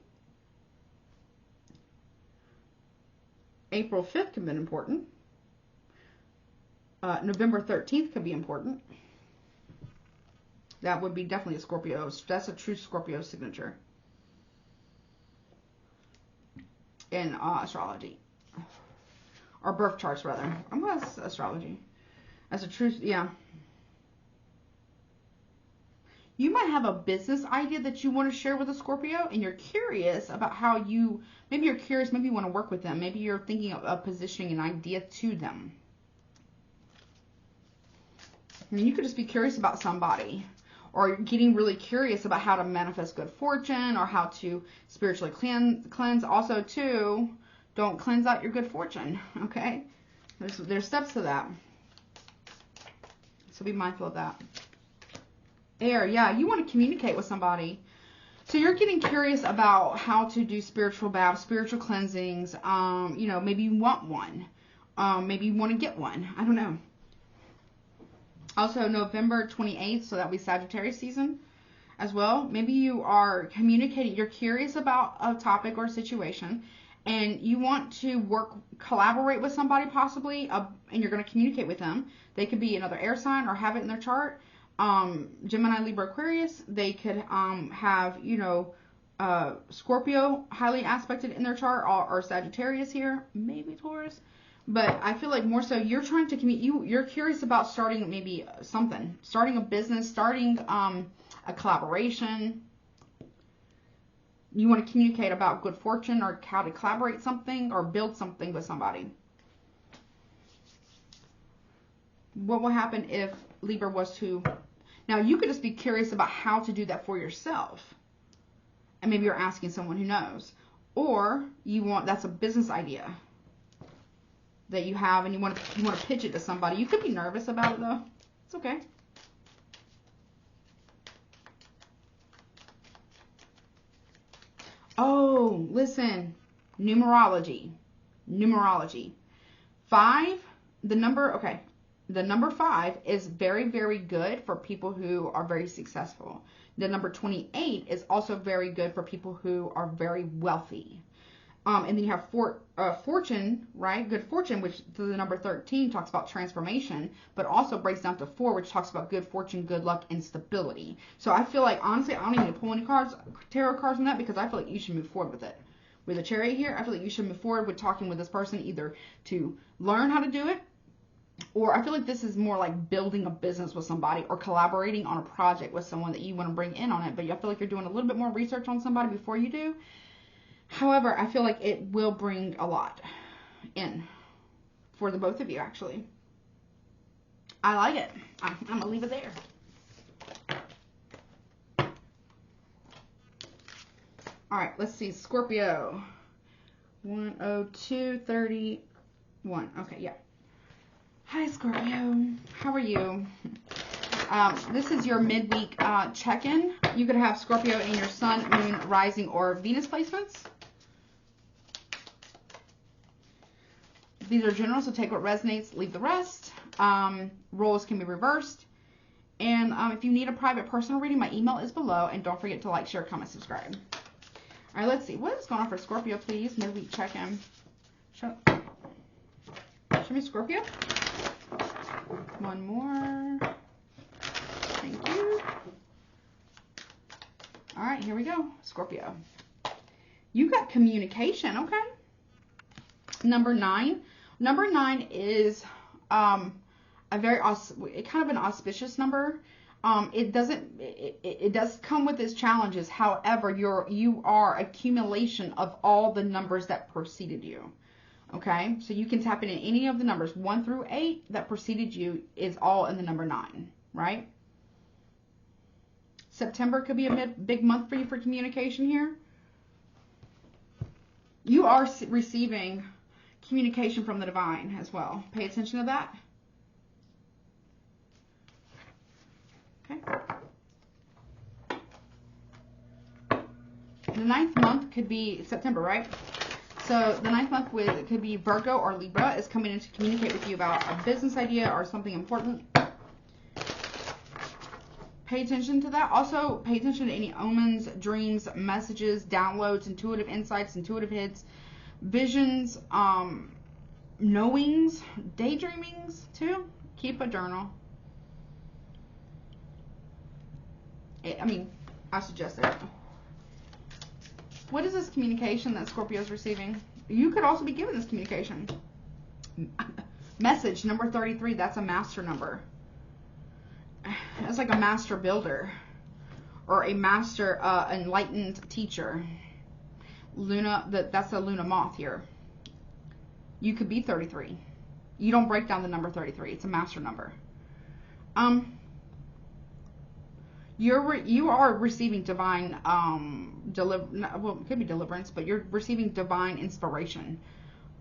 April 5th could be important. November 13th could be important. That would be definitely a Scorpio. That's a true Scorpio signature in astrology. Or birth charts, rather. I'm going to astrology. That's a true, yeah. You might have a business idea that you want to share with a Scorpio, and you're curious about how maybe you're curious, maybe you want to work with them. Maybe you're thinking of positioning an idea to them. I mean, you could just be curious about somebody, or getting really curious about how to manifest good fortune, or how to spiritually cleanse. Also, too, don't cleanse out your good fortune, okay? There's steps to that. So be mindful of that. Air, yeah, you want to communicate with somebody. So you're getting curious about how to do spiritual baths, spiritual cleansings. You know, maybe you want one. Maybe you want to get one. I don't know. Also, November 28th, so that'll be Sagittarius season as well. Maybe you are communicating, you're curious about a topic or a situation, and you want to collaborate with somebody possibly, and you're going to communicate with them. They could be another air sign or have it in their chart. Gemini, Libra, Aquarius. They could have, you know, Scorpio highly aspected in their chart, or Sagittarius here, maybe Taurus. But I feel like more so you're trying to communicate. You're curious about starting maybe something, starting a business, starting a collaboration. You want to communicate about good fortune, or how to collaborate something or build something with somebody. What will happen if Libra was to... Now, you could just be curious about how to do that for yourself. And maybe you're asking someone who knows. Or that's a business idea that you have, and you want to pitch it to somebody. You could be nervous about it, though. It's okay. Oh, listen. Numerology. 5, the number 5 is very, very good for people who are very successful. The number 28 is also very good for people who are very wealthy. And then you have fortune, right? Good fortune, which the number 13 talks about transformation, but also breaks down to 4, which talks about good fortune, good luck, and stability. So I feel like, honestly, I don't even pull any tarot cards on that, because I feel like you should move forward with it. With the Chariot here, I feel like you should move forward with talking with this person, either to learn how to do it, or I feel like this is more like building a business with somebody, or collaborating on a project with someone that you want to bring in on it. But I feel like you're doing a little bit more research on somebody before you do. However, I feel like it will bring a lot in for the both of you, actually. I like it. I'm going to leave it there. All right, let's see. Scorpio. 10231. Okay, yeah. Hi, Scorpio. How are you? This is your midweek check-in. You could have Scorpio in your Sun, Moon, Rising, or Venus placements. These are general, so take what resonates, leave the rest. Roles can be reversed. And if you need a private personal reading, my email is below. And don't forget to like, share, comment, subscribe. All right, let's see. What is going on for Scorpio, please? Midweek check-in. Show me Scorpio. One more. Thank you. All right, here we go. Scorpio. You got communication, okay? Number 9. Number 9 is a very kind of an auspicious number. It does come with its challenges. However, you are accumulation of all the numbers that preceded you. Okay, so you can tap into any of the numbers 1 through 8 that preceded you is all in the number 9, right? September could be a big month for you for communication here. You are receiving communication from the divine as well. Pay attention to that. Okay. The 9th month could be September, right? So the 9th month could be Virgo or Libra is coming in to communicate with you about a business idea or something important. Pay attention to that. Also, pay attention to any omens, dreams, messages, downloads, intuitive insights, intuitive hits, visions, knowings, daydreamings too. Keep a journal. I suggest it. What is this communication that Scorpio is receiving? You could also be given this communication. Message number 33. That's a master number. That's like a master builder. or a master enlightened teacher. Luna, that's a Luna moth here. You could be 33. You don't break down the number 33. It's a master number. You are receiving divine well, it could be deliverance, but you're receiving divine inspiration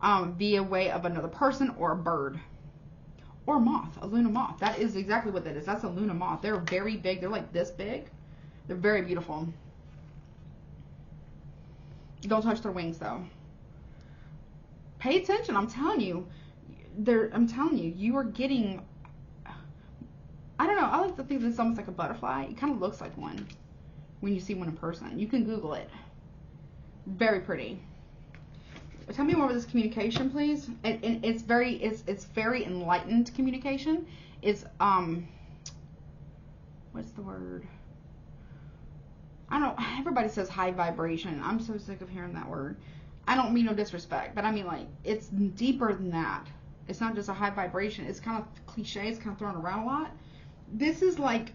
via way of another person or a bird or a moth, a Luna moth. That is exactly what that is. That's a Luna moth. They're very big. They're like this big. They're very beautiful. Don't touch their wings though. Pay attention. I'm telling you. You are getting, I don't know, I like to think it's almost like a butterfly. It kind of looks like one when you see one in person. You can Google it. Very pretty. Tell me more about this communication, please. It's very enlightened communication. It's what's the word? I don't know. Everybody says high vibration. I'm so sick of hearing that word. I don't mean no disrespect, but I mean, like, it's deeper than that. It's not just a high vibration. It's kind of cliche. It's kind of thrown around a lot. This is like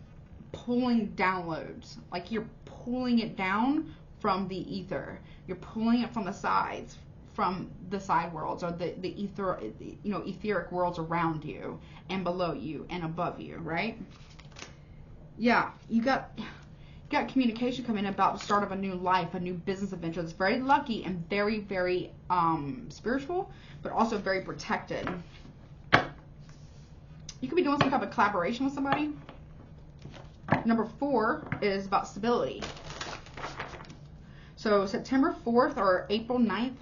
pulling downloads. Like you're pulling it down from the ether. You're pulling it from the sides, from the side worlds, or the ether, etheric worlds around you and below you and above you, right? Yeah, you got communication coming about the start of a new life, a new business adventure. It's very lucky and very, very spiritual, but also very protected. You could be doing some type of collaboration with somebody. Number 4 is about stability. So September 4th or April 9th,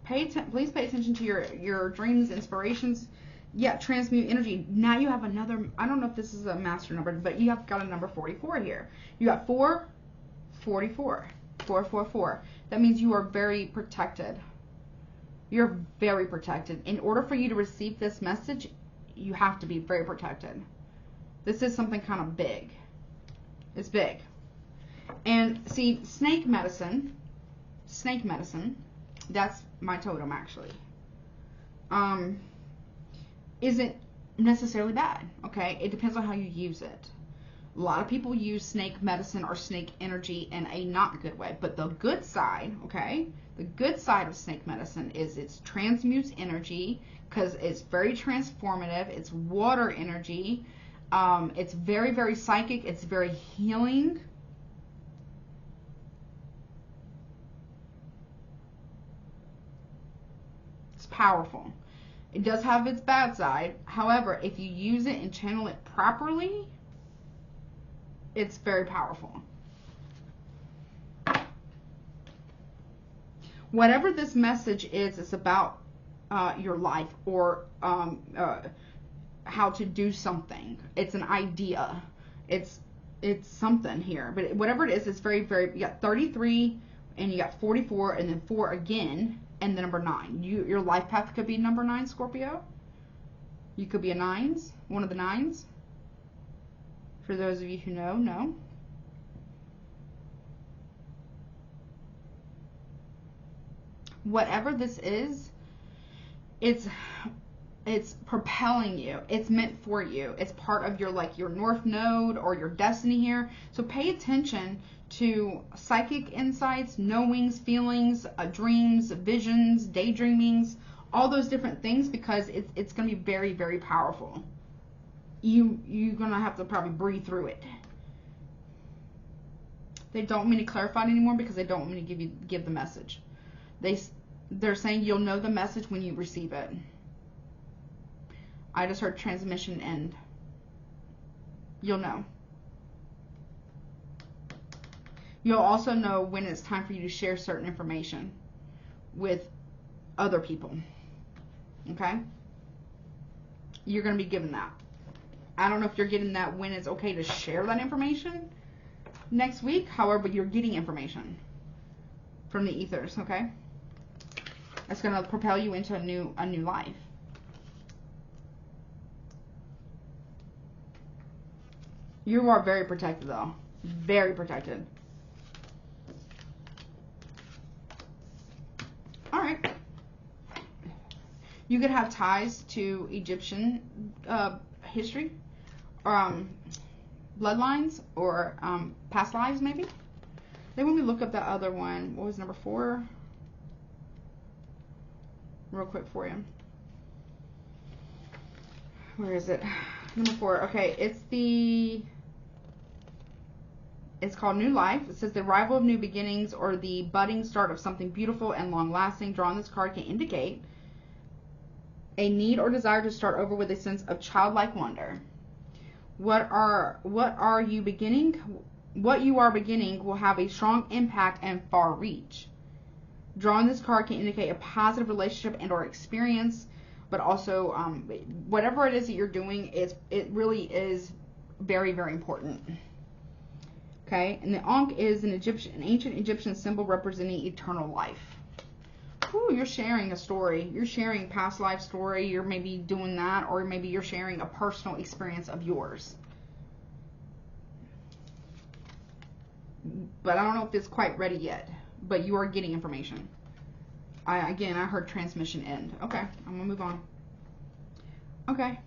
please pay attention to your dreams, inspirations. Yeah, transmute energy. Now you have another, I don't know if this is a master number, but you have got a number 44 here. You got 444. 444. That means you are very protected. You're very protected. In order for you to receive this message, you have to be very protected. This is something kind of big. It's big. And see, snake medicine, that's my totem actually. Isn't necessarily bad, okay? It depends on how you use it. A lot of people use snake medicine or snake energy in a not good way, but the good side, okay? The good side of snake medicine is it transmutes energy because it's very transformative. It's water energy. It's very, very psychic. It's very healing. It's powerful. It does have its bad side. However, if you use it and channel it properly, it's very powerful. Whatever this message is, it's about your life or how to do something. It's an idea. It's something here. But whatever it is, it's very, very, you got 33 and you got 44 and then 4 again. And the number 9. Your life path could be number 9, Scorpio. You could be a 9s, one of the 9s. For those of you who know, no. Whatever this is, it's propelling you. It's meant for you. It's part of your north node or your destiny here. So pay attention to psychic insights, knowings, feelings, dreams, visions, daydreamings, all those different things, because it's going to be very, very powerful. You're going to have to probably breathe through it. They don't want me to clarify it anymore because they don't want me to give the message. They're saying you'll know the message when you receive it. I just heard transmission end. You'll know. You'll also know when it's time for you to share certain information with other people. Okay? You're going to be given that. I don't know if you're getting that when it's okay to share that information next week. However, you're getting information from the ethers, okay? That's going to propel you into a new life. You are very protected, though. Very protected. All right. You could have ties to Egyptian history. bloodlines or past lives, maybe. Then when we look up that other one, what was number 4? Real quick for you. Where is it? Number 4. Okay, it's called New Life. It says the arrival of new beginnings or the budding start of something beautiful and long-lasting. Drawing this card can indicate a need or desire to start over with a sense of childlike wonder. What you are beginning will have a strong impact and far reach. Drawing this card can indicate a positive relationship and or experience, but also whatever it is that you're doing, it really is very, very important. Okay, and the Ankh is an ancient Egyptian symbol representing eternal life. Ooh, you're sharing a story. You're sharing past life story. You're maybe doing that, or maybe you're sharing a personal experience of yours. But I don't know if it's quite ready yet. But you are getting information. Again, I heard transmission end. Okay, I'm gonna move on. Okay.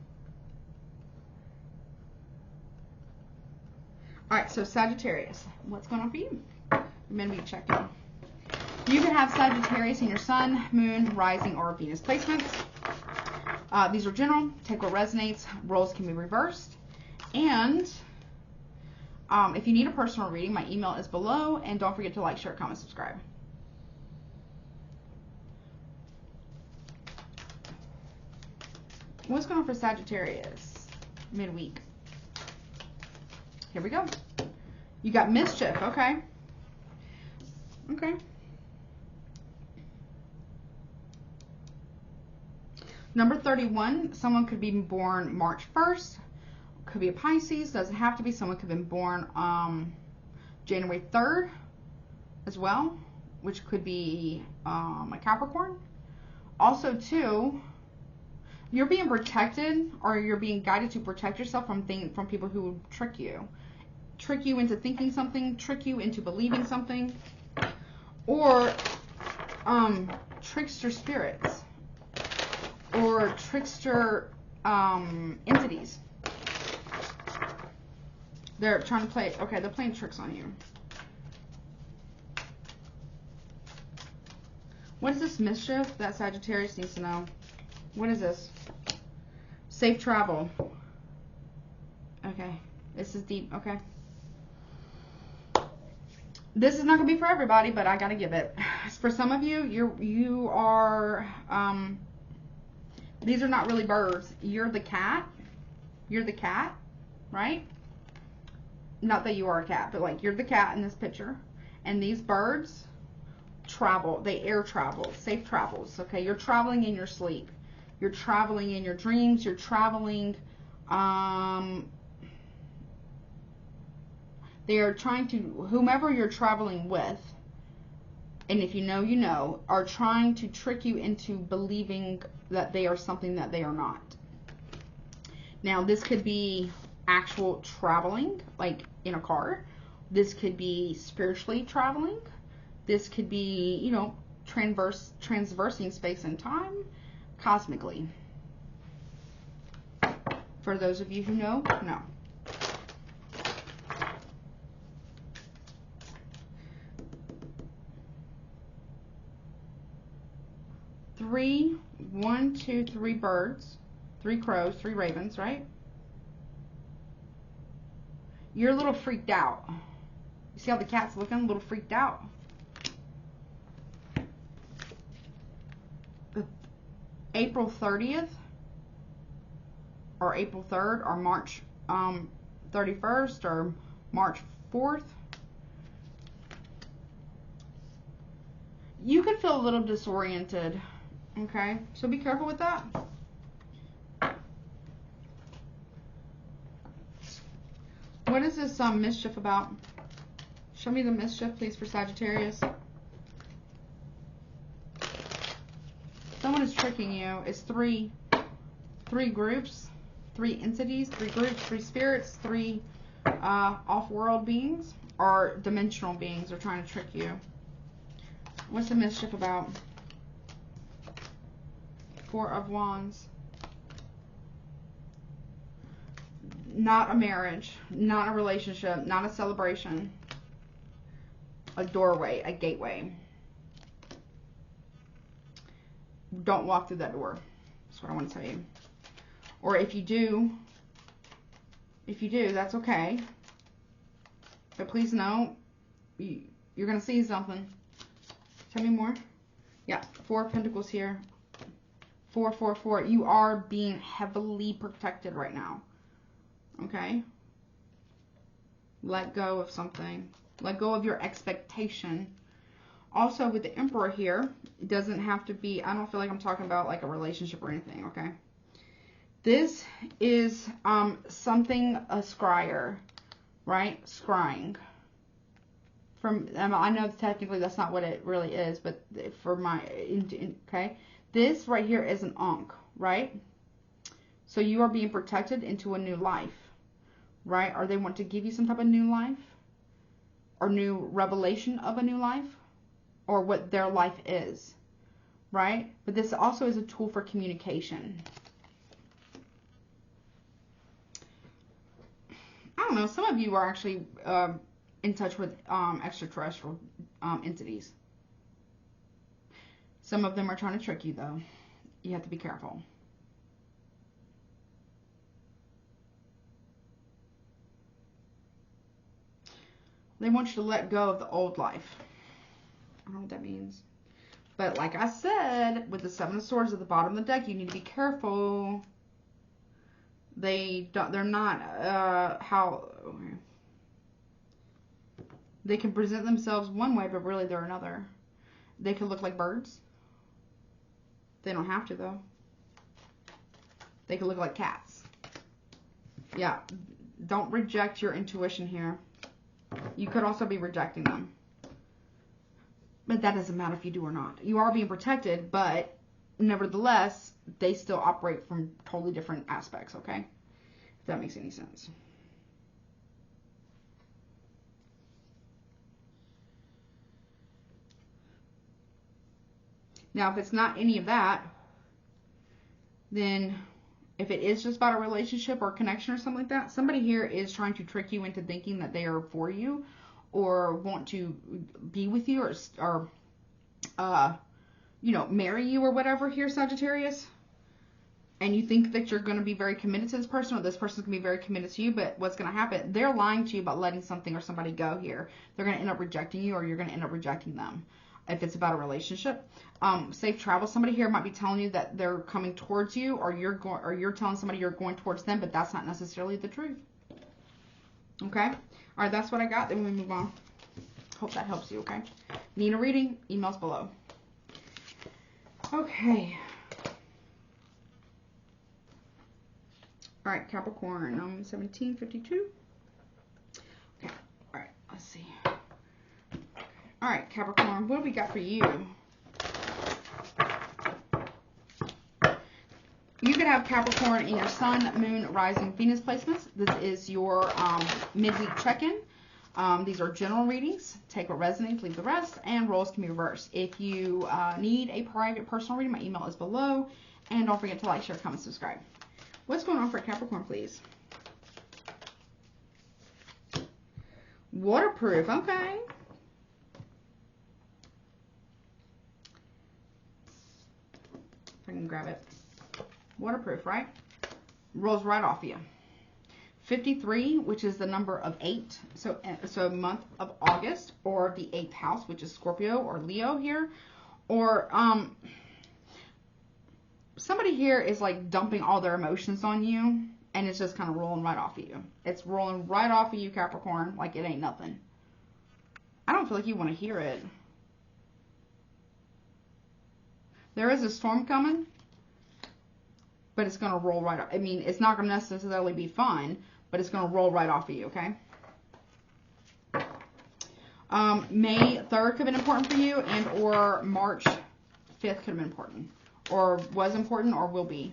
All right, so Sagittarius, what's going on for you? I'm gonna be checking. You can have Sagittarius in your Sun, Moon, Rising, or Venus placements. These are general. Take what resonates. Roles can be reversed. And if you need a personal reading, my email is below. And don't forget to like, share, comment, subscribe. What's going on for Sagittarius midweek? Here we go. You got mischief. Okay. Okay. Number 31, someone could be born March 1st. Could be a Pisces. Doesn't have to be. Someone could have been born January 3rd as well, which could be a Capricorn. Also, too, you're being protected, or you're being guided to protect yourself from people who would trick you into thinking something, trick you into believing something, or trickster spirits, or trickster entities. They're trying to play, okay, they're playing tricks on you. What is this mischief that Sagittarius needs to know? What is this? Safe travel. Okay, this is deep, okay. This is not going to be for everybody, but I got to give it. For some of you, you are, these are not really birds. You're the cat. You're the cat, right? Not that you are a cat, but like you're the cat in this picture. And these birds travel. They air travel. Safe travels, okay? You're traveling in your sleep. You're traveling in your dreams. You're traveling, they are trying to, whomever you're traveling with, and if you know, you know, are trying to trick you into believing that they are something that they are not. Now, this could be actual traveling, like in a car. This could be spiritually traveling. This could be, you know, transversing space and time cosmically. For those of you who know, no. One, two, 3 birds, 3 crows, 3 ravens, right? You're a little freaked out. You see how the cat's looking? A little freaked out. April 30th or April 3rd or March 31st or March 4th. You can feel a little disoriented. Okay, so be careful with that. What is this mischief about? Show me the mischief, please, for Sagittarius. Someone is tricking you. It's three groups, 3 entities, 3 groups, 3 spirits, 3 off-world beings or dimensional beings are trying to trick you. What's the mischief about? 4 of Wands. not a marriage, not a relationship, not a celebration. A doorway, a gateway. Don't walk through that door. That's what I want to tell you. Or if you do, that's okay. But please know, you're going to see something. Tell me more. Yeah, 4 of Pentacles here. 4, 4, 4. You are being heavily protected right now. Okay? Let go of something. Let go of your expectation. Also, with the Emperor here, it doesn't have to be, I don't feel like I'm talking about like a relationship or anything, okay? This is something, a scryer, right? Scrying. I know technically that's not what it really is, but for my, okay? This right here is an Ankh, right? So you are being protected into a new life, right? Or they want to give you some type of new life, or new revelation of a new life, or what their life is, right? But this also is a tool for communication. I don't know, some of you are actually in touch with extraterrestrial entities. Some of them are trying to trick you, though. You have to be careful. They want you to let go of the old life. I don't know what that means. But like I said, with the 7 of Swords at the bottom of the deck, you need to be careful. They're not, they can present themselves one way, but really they're another. They can look like birds. They don't have to, though. They can look like cats. Yeah, don't reject your intuition here. You could also be rejecting them. But that doesn't matter if you do or not. You are being protected, but nevertheless, they still operate from totally different aspects, okay? If that makes any sense. Now, if it's not any of that, then if it is just about a relationship or connection or something like that, somebody here is trying to trick you into thinking that they are for you or want to be with you or you know, marry you or whatever here, Sagittarius. And you think that you're going to be very committed to this person, or this person's going to be very committed to you, but what's going to happen, they're lying to you about letting something or somebody go here. They're going to end up rejecting you, or you're going to end up rejecting them. If it's about a relationship, safe travel. Somebody here might be telling you that they're coming towards you, or you're telling somebody you're going towards them, but that's not necessarily the truth. Okay? All right, that's what I got. Then we move on. Hope that helps you, okay? Need a reading? Emails below. Okay. All right, Capricorn, 1752. Okay, all right, let's see. All right, Capricorn, what do we got for you? You could have Capricorn in your Sun, Moon, Rising, Venus placements. This is your midweek check-in. These are general readings. Take what resonates, leave the rest, and roles can be reversed. If you need a private personal reading, my email is below. And don't forget to like, share, comment, subscribe. What's going on for Capricorn, please? Waterproof, okay. If I can grab it. Waterproof, right? Rolls right off you. 53, which is the number of 8. So month of August, or the 8th house, which is Scorpio or Leo here. Or somebody here is like dumping all their emotions on you, and it's just kind of rolling right off of you. It's rolling right off of you, Capricorn, like it ain't nothing. I don't feel like you want to hear it. There is a storm coming, but it's going to roll right off. I mean, it's not going to necessarily be fun, but it's going to roll right off of you, okay? May 3rd could have been important for you, and or March 5th could have been important. Or was important, or will be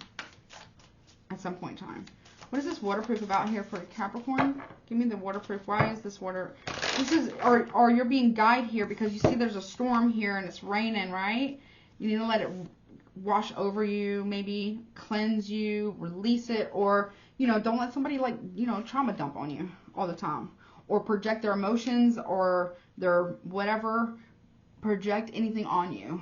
at some point in time. What is this waterproof about here for Capricorn? Give me the waterproof. Why is this water? This is, or you're being guided here because you see there's a storm here and it's raining, right? You need to let it wash over you, maybe cleanse you, release it, or You know, don't let somebody, like, you know, trauma dump on you all the time. Or project their emotions or their whatever. Project anything on you.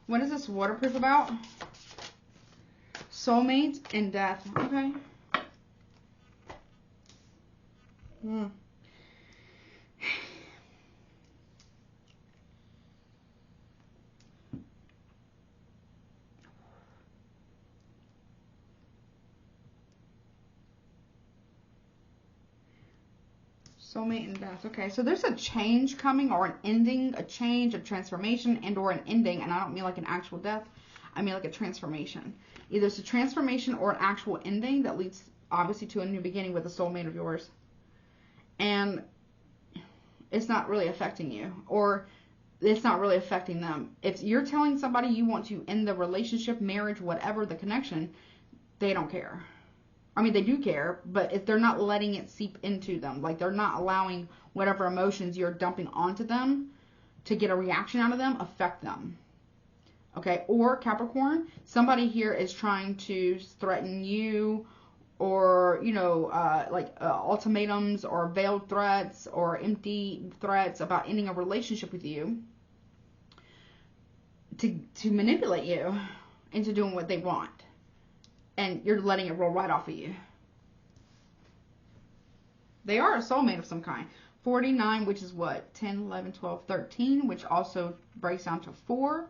What is this waterproof about? Soulmate and death. Okay. Soulmate and death. Okay, so there's a change coming, or an ending, a change, a transformation, and or an ending. And I don't mean like an actual death. I mean like a transformation. Either it's a transformation or an actual ending that leads obviously to a new beginning with a soulmate of yours. And it's not really affecting you, or it's not really affecting them. If you're telling somebody you want to end the relationship, marriage, whatever the connection, they don't care. I mean, they do care, but if they're not letting it seep into them, like they're not allowing whatever emotions you're dumping onto them to get a reaction out of them, affect them. Okay, or Capricorn, somebody here is trying to threaten you, or, you know, ultimatums or veiled threats or empty threats about ending a relationship with you to manipulate you into doing what they want. And you're letting it roll right off of you. They are a soulmate of some kind. 49, which is what? 10, 11, 12, 13, which also breaks down to 4.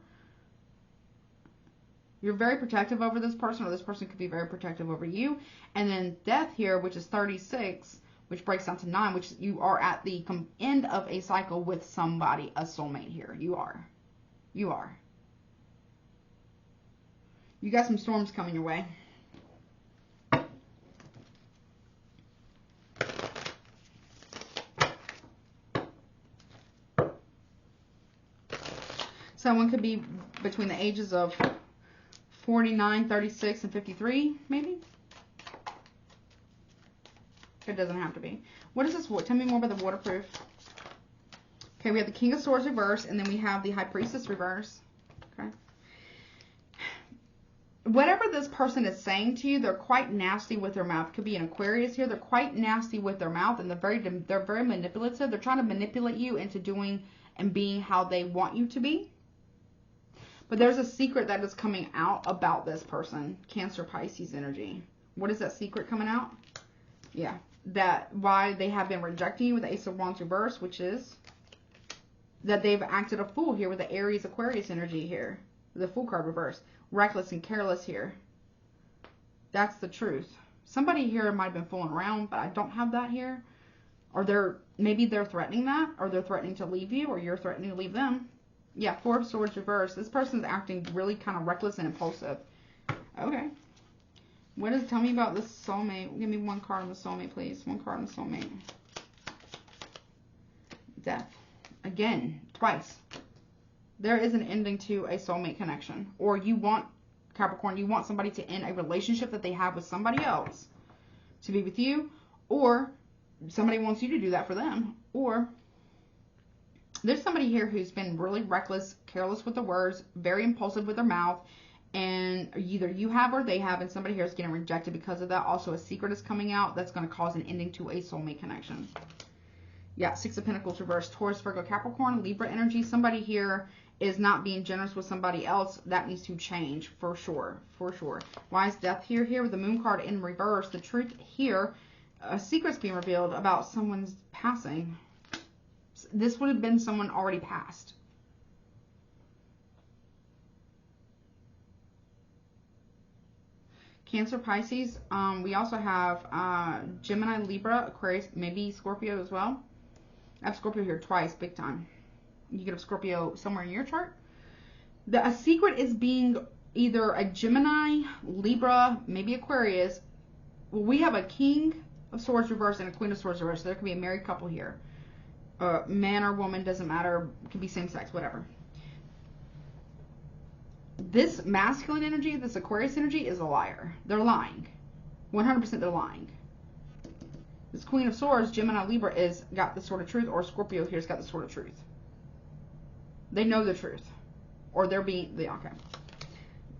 You're very protective over this person, or this person could be very protective over you. And then death here, which is 36, which breaks down to 9, which you are at the end of a cycle with somebody, a soulmate here. You are. You are. You got some storms coming your way. Someone could be between the ages of 49, 36, and 53, maybe? It doesn't have to be. What is this? Tell me more about the waterproof. Okay, we have the King of Swords reverse, and then we have the High Priestess reverse. Okay. Whatever this person is saying to you, they're quite nasty with their mouth. Could be an Aquarius here. They're quite nasty with their mouth, and they're very manipulative. They're trying to manipulate you into doing and being how they want you to be. But there's a secret that is coming out about this person. Cancer, Pisces energy. What is that secret coming out? Yeah. That why they have been rejecting you with the Ace of Wands reverse, which is that they've acted a fool here with the Aries, Aquarius energy here. The Fool card reverse. Reckless and careless here. That's the truth. Somebody here might have been fooling around, but I don't have that here. Or maybe they're threatening that, or they're threatening to leave you, or you're threatening to leave them. Yeah, 4 of Swords reverse. This person's acting really kind of reckless and impulsive. Okay. Tell me about this soulmate. Give me one card on the soulmate, please. One card on the soulmate. Death. Again, twice. There is an ending to a soulmate connection. Or you want, Capricorn, you want somebody to end a relationship that they have with somebody else to be with you. Or somebody wants you to do that for them. Or there's somebody here who's been really reckless, careless with the words, very impulsive with their mouth, and either you have or they have, and somebody here is getting rejected because of that. Also, a secret is coming out that's going to cause an ending to a soulmate connection. Yeah, 6 of Pentacles reverse. Taurus, Virgo, Capricorn, Libra energy. Somebody here is not being generous with somebody else. That needs to change for sure, for sure. Why is death here? Here with the Moon card in reverse. The truth here, a secret's being revealed about someone's passing. This would have been someone already passed. Cancer, Pisces. We also have Gemini, Libra, Aquarius, maybe Scorpio as well. I have Scorpio here twice, big time. You could have Scorpio somewhere in your chart. A secret is being either a Gemini, Libra, maybe Aquarius. Well, we have a King of Swords reverse and a Queen of Swords reverse. So there could be a married couple here. Man or woman, doesn't matter. It could be same sex, whatever. This masculine energy, this Aquarius energy is a liar. They're lying. 100% they're lying. This Queen of Swords, Gemini, Libra, is got the sword of truth, or Scorpio here's got the sword of truth. They know the truth. Or they're being, okay.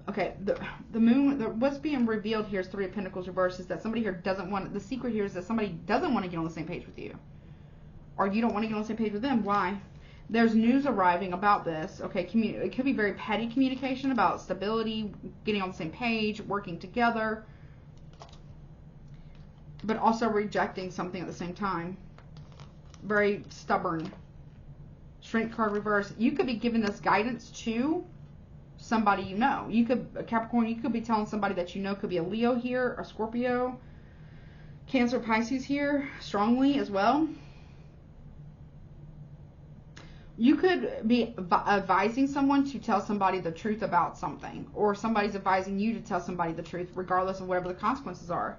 Okay, the moon, what's being revealed here is Three of Pentacles reversed, is that somebody here doesn't want, the secret here is that somebody doesn't want to get on the same page with you. Or you don't want to get on the same page with them. Why? There's news arriving about this. Okay, it could be very petty communication about stability, getting on the same page, working together, but also rejecting something at the same time. Very stubborn. Strength card reverse. You could be giving this guidance to somebody you know. You could, Capricorn, you could be telling somebody that you know, could be a Leo here, a Scorpio, Cancer, Pisces here, strongly as well. You could be advising someone to tell somebody the truth about something, or somebody's advising you to tell somebody the truth, regardless of whatever the consequences are.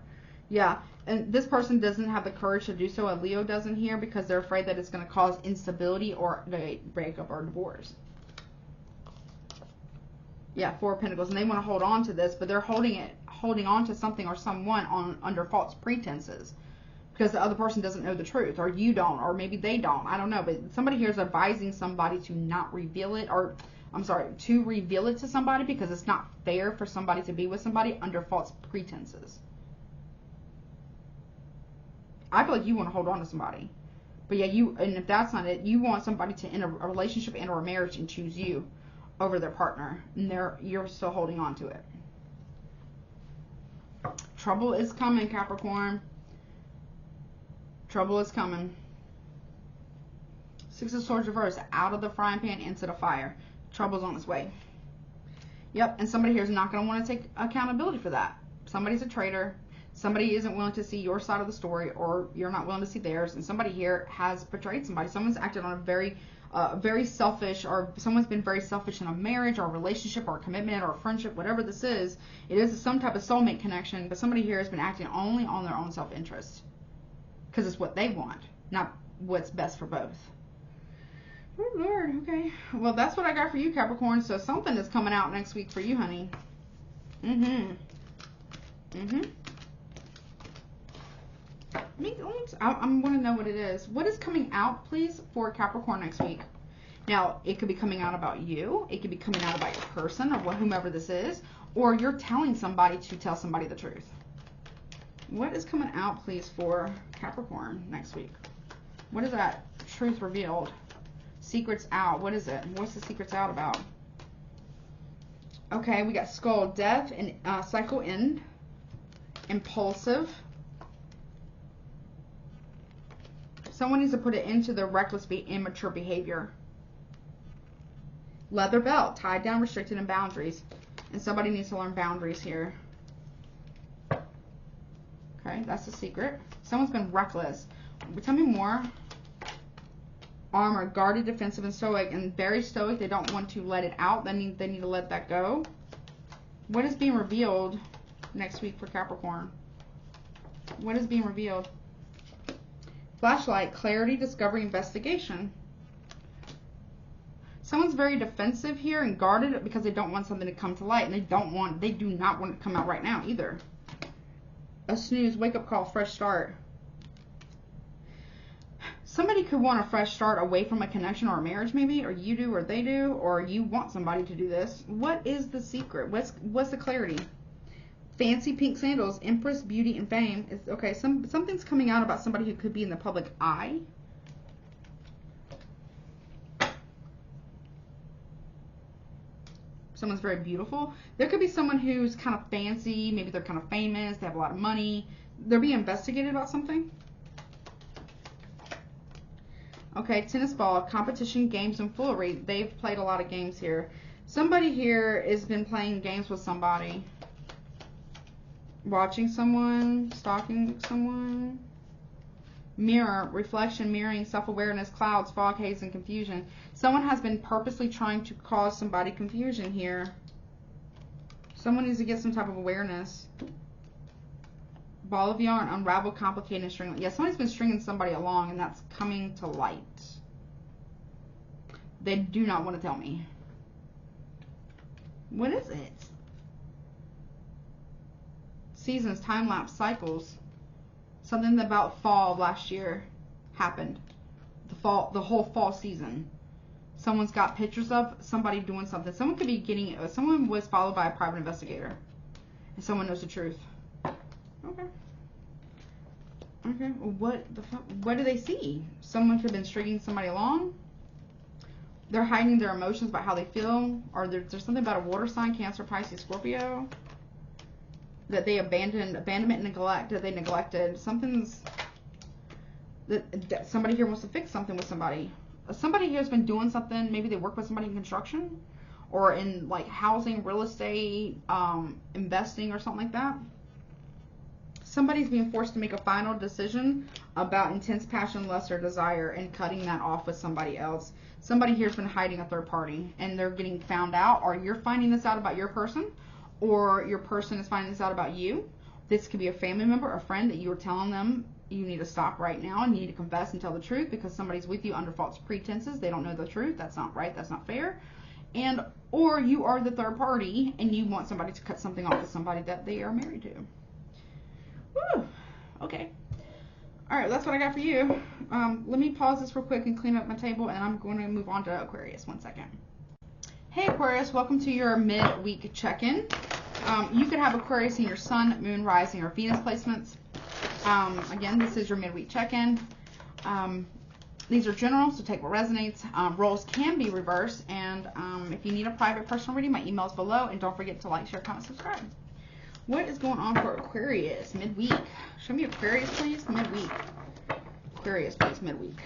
Yeah, and this person doesn't have the courage to do so, a Leo doesn't here, because they're afraid that it's going to cause instability or a breakup or divorce. Yeah, Four of Pentacles, and they want to hold on to this, but they're holding on to something or someone under false pretenses, because the other person doesn't know the truth, or you don't, or maybe they don't. I don't know, but somebody here is advising somebody to not reveal it, or I'm sorry, to reveal it to somebody, because it's not fair for somebody to be with somebody under false pretenses. I feel like you want to hold on to somebody, but yeah, and if that's not it, you want somebody to enter a relationship and or a marriage and choose you over their partner, and you're still holding on to it. Trouble is coming, Capricorn. Trouble is coming. Six of Swords reversed, out of the frying pan into the fire. Trouble's on its way. Yep, and somebody here is not going to want to take accountability for that. Somebody's a traitor. Somebody isn't willing to see your side of the story, or you're not willing to see theirs, and somebody here has betrayed somebody. Someone's acted on a very selfish, or someone's been very selfish in a marriage or a relationship or a commitment or a friendship, whatever this is. It is some type of soulmate connection, but somebody here has been acting only on their own self-interest, because it's what they want, not what's best for both. Oh, Lord, okay. Well, that's what I got for you, Capricorn. So something is coming out next week for you, honey. I'm going to know what it is. What is coming out, please, for Capricorn next week? Now, it could be coming out about you. It could be coming out about your person, or whomever this is. Or you're telling somebody to tell somebody the truth. What is coming out, please, for Capricorn next week? What is that? Truth revealed. Secrets out. What is it? What's the secrets out about? Okay, we got skull, death, and cycle end. Impulsive. Someone needs to put it into their reckless, immature behavior. Leather belt, tied down, restricted, and boundaries. And somebody needs to learn boundaries here. Okay, that's the secret. Someone's been reckless. Tell me more. Armor, guarded, defensive, and stoic. And very stoic. They don't want to let it out. They need to let that go. What is being revealed next week for Capricorn? What is being revealed? Flashlight, clarity, discovery, investigation. Someone's very defensive here and guarded because they don't want something to come to light, and they do not want it to come out right now either. A snooze, wake up call, fresh start. Somebody could want a fresh start away from a connection or a marriage, maybe, or you do, or they do, or you want somebody to do this. What is the secret? What's the clarity? Fancy pink sandals, Empress, beauty, and fame. Okay, something's coming out about somebody who could be in the public eye. Someone's very beautiful. There could be someone who's kind of fancy. Maybe they're kind of famous. They have a lot of money. They're being investigated about something. Okay, tennis ball, competition, games, and foolery. They've played a lot of games here. Somebody here has been playing games with somebody. Watching someone, stalking someone. Mirror, reflection, mirroring, self-awareness, clouds, fog, haze, and confusion. Someone has been purposely trying to cause somebody confusion here. Someone needs to get some type of awareness. Ball of yarn, unravel, complicate, and string. Yeah, somebody's been stringing somebody along, and that's coming to light. They do not want to tell me. What is it? Seasons, time-lapse, cycles. Something about fall of last year happened. The whole fall season. someone's got pictures of somebody doing something. Someone could be getting, someone was followed by a private investigator, and someone knows the truth. Okay. Okay, well, what the fuck? What do they see? Someone could have been stringing somebody along. They're hiding their emotions about how they feel. Or there's something about a water sign, Cancer, Pisces, Scorpio, that they abandonment and neglect, that they neglected. Something's, that somebody here wants to fix something with somebody. Somebody here has been doing something. Maybe they work with somebody in construction or in like housing, real estate, investing or something like that. Somebody's being forced to make a final decision about intense passion, lust, or desire and cutting that off with somebody else. Somebody here's been hiding a third party and they're getting found out, or you're finding this out about your person, or your person is finding this out about you. This could be a family member, a friend that you were telling them you need to stop right now and you need to confess and tell the truth because somebody's with you under false pretenses. They don't know the truth. That's not right. That's not fair. And or you are the third party and you want somebody to cut something off with somebody that they are married to. Woo. Okay. All right, that's what I got for you. Let me pause this real quick and clean up my table, and I'm going to move on to Aquarius. 1 second. Hey, Aquarius, welcome to your midweek check-in. You could have Aquarius in your Sun, Moon, Rising, or Venus placements. Again, this is your midweek check-in. These are general, so take what resonates. Roles can be reversed, and if you need a private personal reading, my email is below, and don't forget to like, share, comment, subscribe. What is going on for Aquarius midweek? Show me Aquarius, please. Midweek. Aquarius, please. Midweek.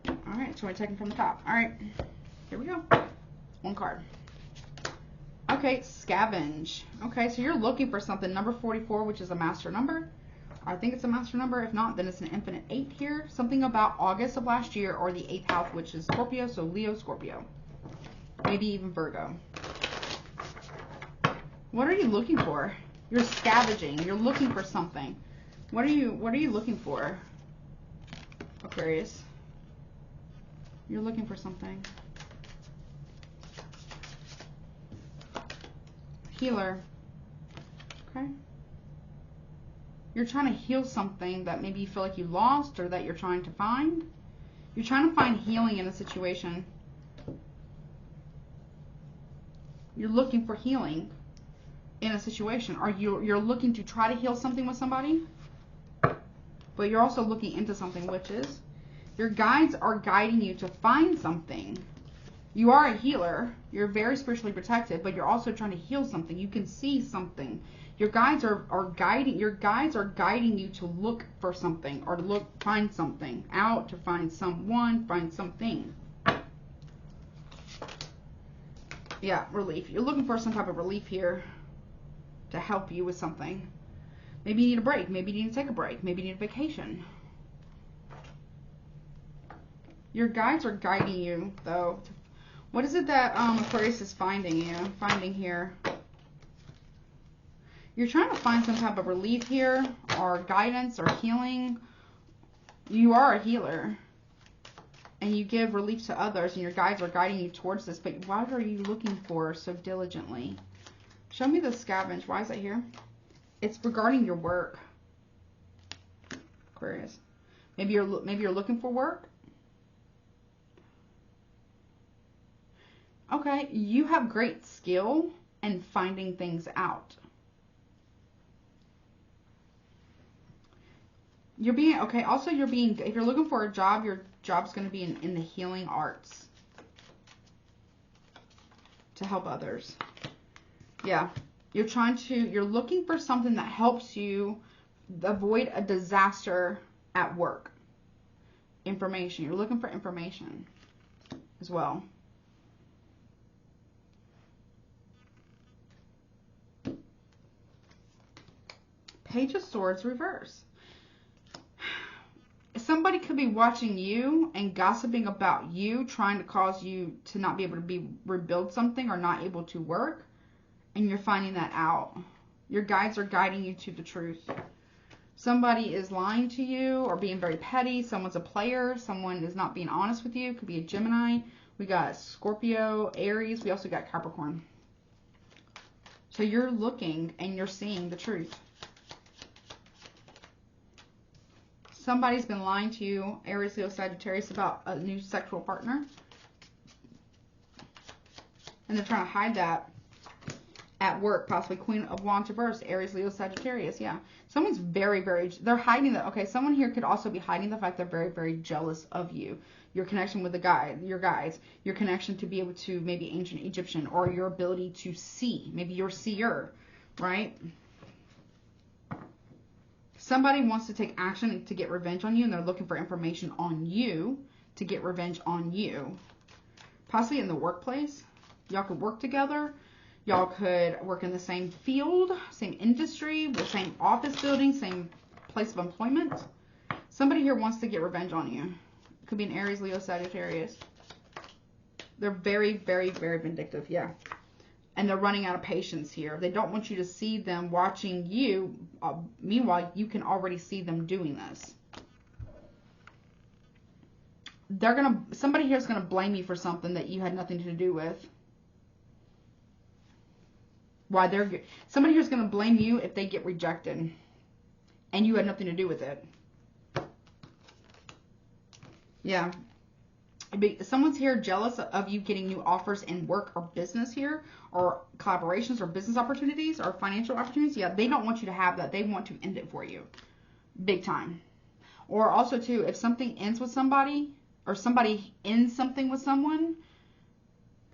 All right, so we're taking from the top. All right, here we go. One card. Okay, scavenge. Okay, so you're looking for something. Number 44, which is a master number. I think it's a master number. If not, then it's an infinite 8 here. Something about August of last year or the 8th house, which is Scorpio. So Leo, Scorpio. Maybe even Virgo. What are you looking for? You're scavenging. You're looking for something. What are you looking for, Aquarius? You're looking for something. Healer. Okay. You're trying to heal something that maybe you feel like you lost or that you're trying to find. You're trying to find healing in a situation. You're looking for healing in a situation, or you're looking to try to heal something with somebody, but you're also looking into something, which is your guides are guiding you to find something. You are a healer, you're very spiritually protected, but you're also trying to heal something. You can see something. Your guides are guiding you to look for something, or to find something out, to find someone, find something. Yeah, relief. You're looking for some type of relief here to help you with something. Maybe you need a break. Maybe you need to take a break. Maybe you need a vacation. Your guides are guiding you, though. What is it that Aquarius is finding here? You're trying to find some type of relief here, or guidance, or healing. You are a healer, and you give relief to others, and your guides are guiding you towards this. But what are you looking for so diligently? Show me the scavenge. Why is that here? It's regarding your work, Aquarius. Maybe you're looking for work. Okay, you have great skill in finding things out. You're being okay. Also, if you're looking for a job, your job's going to be in the healing arts to help others. Yeah, you're looking for something that helps you avoid a disaster at work. Information. You're looking for information as well. Page of Swords reverse. Somebody could be watching you and gossiping about you, trying to cause you to not be able to rebuild something or not able to work. And you're finding that out. Your guides are guiding you to the truth. Somebody is lying to you or being very petty. Someone's a player. Someone is not being honest with you. Could be a Gemini. We got Scorpio, Aries. We also got Capricorn. So you're looking and you're seeing the truth. Somebody's been lying to you, Aries, Leo, Sagittarius, about a new sexual partner. And they're trying to hide that at work, possibly Queen of Wands reverse, Aries, Leo, Sagittarius. Yeah. Someone's very, very, they're hiding that. Okay, someone here could also be hiding the fact they're very, very jealous of you. Your connection with the guy, your guides, your connection to be able to maybe ancient Egyptian, or your ability to see. Maybe you're a seer, right? Somebody wants to take action to get revenge on you, and they're looking for information on you to get revenge on you. Possibly in the workplace. Y'all could work together. Y'all could work in the same field, same industry, the same office building, same place of employment. Somebody here wants to get revenge on you. Could be an Aries, Leo, Sagittarius. They're very, very, very vindictive, yeah. And they're running out of patience here. They don't want you to see them watching you. Meanwhile, you can already see them doing this. Somebody here is gonna blame you for something that you had nothing to do with. Somebody here is gonna blame you if they get rejected, and you had nothing to do with it. Yeah. Someone's here jealous of you getting new offers in work or business here, or collaborations or business opportunities or financial opportunities. Yeah, they don't want you to have that. They want to end it for you. Big time. Or also too, if something ends with somebody, or somebody ends something with someone,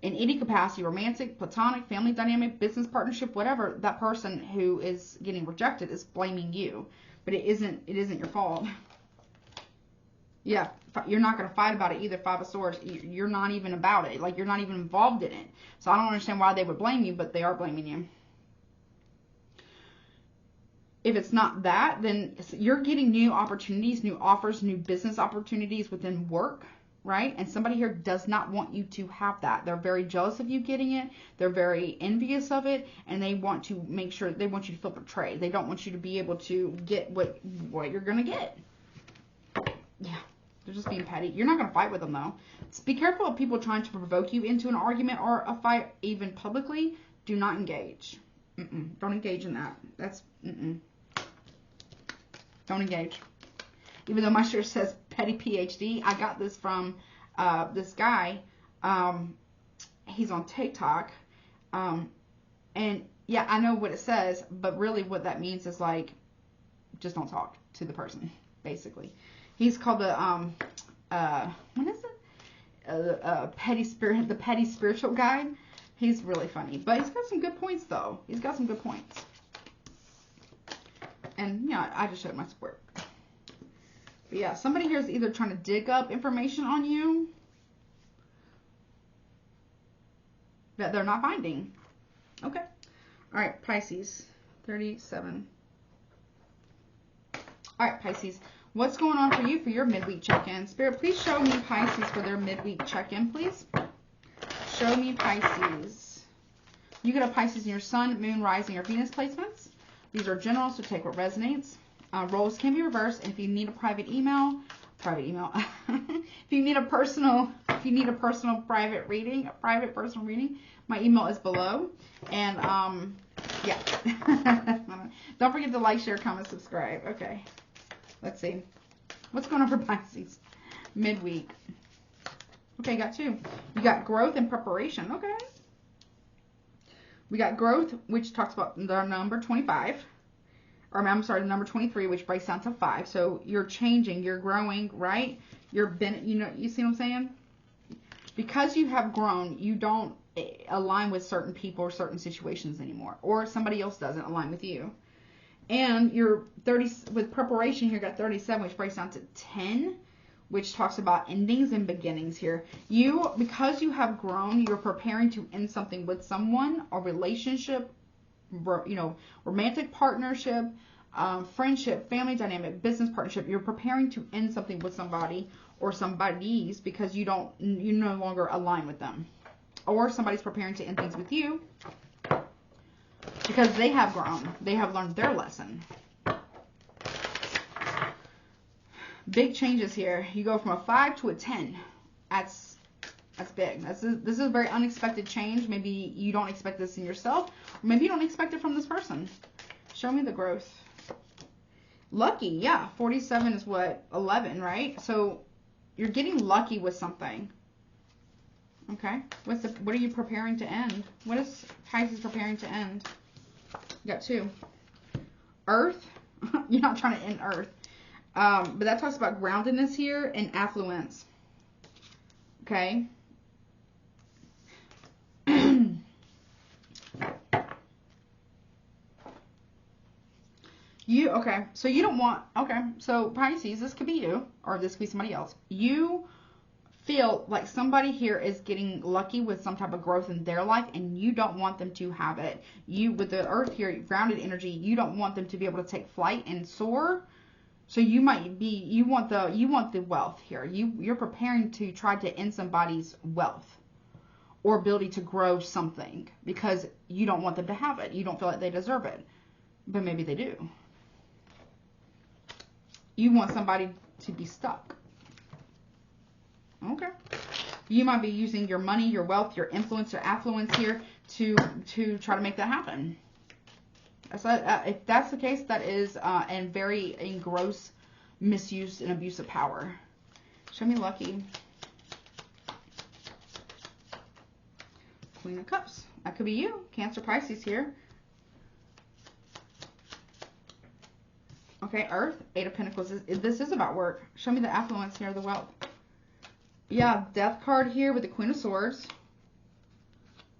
in any capacity, romantic, platonic, family dynamic, business partnership, whatever, that person who is getting rejected is blaming you. But it isn't your fault. Yeah, you're not going to fight about it either, Five of Swords. You're not even about it. Like, you're not even involved in it. So I don't understand why they would blame you, but they are blaming you. If it's not that, then you're getting new opportunities, new offers, new business opportunities within work, right? And somebody here does not want you to have that. They're very jealous of you getting it. They're very envious of it, and they want to make sure, they want you to feel betrayed. They don't want you to be able to get what you're going to get. Yeah. They're just being petty. You're not going to fight with them, though. Just be careful of people trying to provoke you into an argument or a fight, even publicly. Do not engage. Don't engage in that. That's, Don't engage. Even though my shirt says petty PhD, I got this from this guy. He's on TikTok. And, yeah, I know what it says, but really what that means is, like, just don't talk to the person, basically. He's called the, what is it? The Petty Spiritual Guide. He's really funny. But he's got some good points, though. He's got some good points. And, yeah, I just showed my support. But, yeah, somebody here is either trying to dig up information on you that they're not finding. Okay. All right, Pisces. 37. All right, Pisces. What's going on for you for your midweek check-in? Spirit, please show me Pisces for their midweek check-in, please. Show me Pisces. You get a Pisces in your Sun, Moon, Rising, or Venus placements. These are general, so take what resonates. Roles can be reversed, and if you need a private email, if you need a personal private reading, my email is below. And yeah. Don't forget to like, share, comment, subscribe. Okay. Let's see. What's going on for Pisces? Midweek. Okay, got two. You got growth and preparation. Okay. We got growth, which talks about the number 25. Or I'm sorry, the number 23, which breaks down to 5. So you're changing, you're growing, right? You see what I'm saying? Because you have grown, you don't align with certain people or certain situations anymore. Or somebody else doesn't align with you. And you're 30 with preparation here. Got 37, which breaks down to 10, which talks about endings and beginnings here. Because you have grown, you're preparing to end something with someone, a relationship, romantic partnership, friendship, family dynamic, business partnership. You're preparing to end something with somebody or somebody's because you no longer align with them, or somebody's preparing to end things with you. Because they have grown. They have learned their lesson. Big changes here. You go from a 5 to a 10. That's big. This is a very unexpected change. Maybe you don't expect this in yourself. Or maybe you don't expect it from this person. Show me the growth. Lucky, yeah. 47 is what? 11, right? So you're getting lucky with something. Okay. What are you preparing to end? What is Pisces preparing to end? You got 2. Earth. You're not trying to end Earth. But that talks about groundedness here and affluence. Okay. Okay, so you don't want, okay, so Pisces, this could be you, or this could be somebody else. You feel like somebody here is getting lucky with some type of growth in their life, and you don't want them to have it. You, with the Earth here, grounded energy, you don't want them to be able to take flight and soar. So you might be, you want the wealth here. You're preparing to try to end somebody's wealth or ability to grow something because you don't want them to have it. You don't feel like they deserve it, but maybe they do. You want somebody to be stuck. Okay. You might be using your money, your wealth, your influence, your affluence here to try to make that happen. So, if that's the case, that is and very in gross misuse and abuse of power. Show me lucky. Queen of Cups. That could be you, Cancer, Pisces here. Okay, Earth, 8 of Pentacles. This is about work. Show me the affluence here, the wealth. Yeah, Death card here with the Queen of Swords.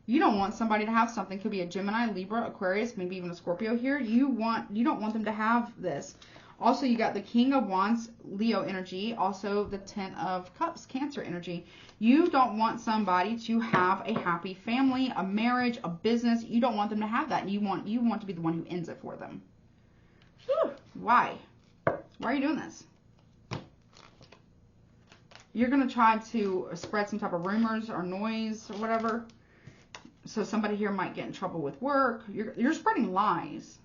You don't want somebody to have something. Could be a Gemini, Libra, Aquarius, maybe even a Scorpio here. You don't want them to have this. Also, you got the King of Wands, Leo energy. Also, the 10 of Cups, Cancer energy. You don't want somebody to have a happy family, a marriage, a business. You don't want them to have that. You want to be the one who ends it for them. Whew. Why? Why are you doing this? You're going to try to spread some type of rumors or noise or whatever. So somebody here might get in trouble with work. You're spreading lies.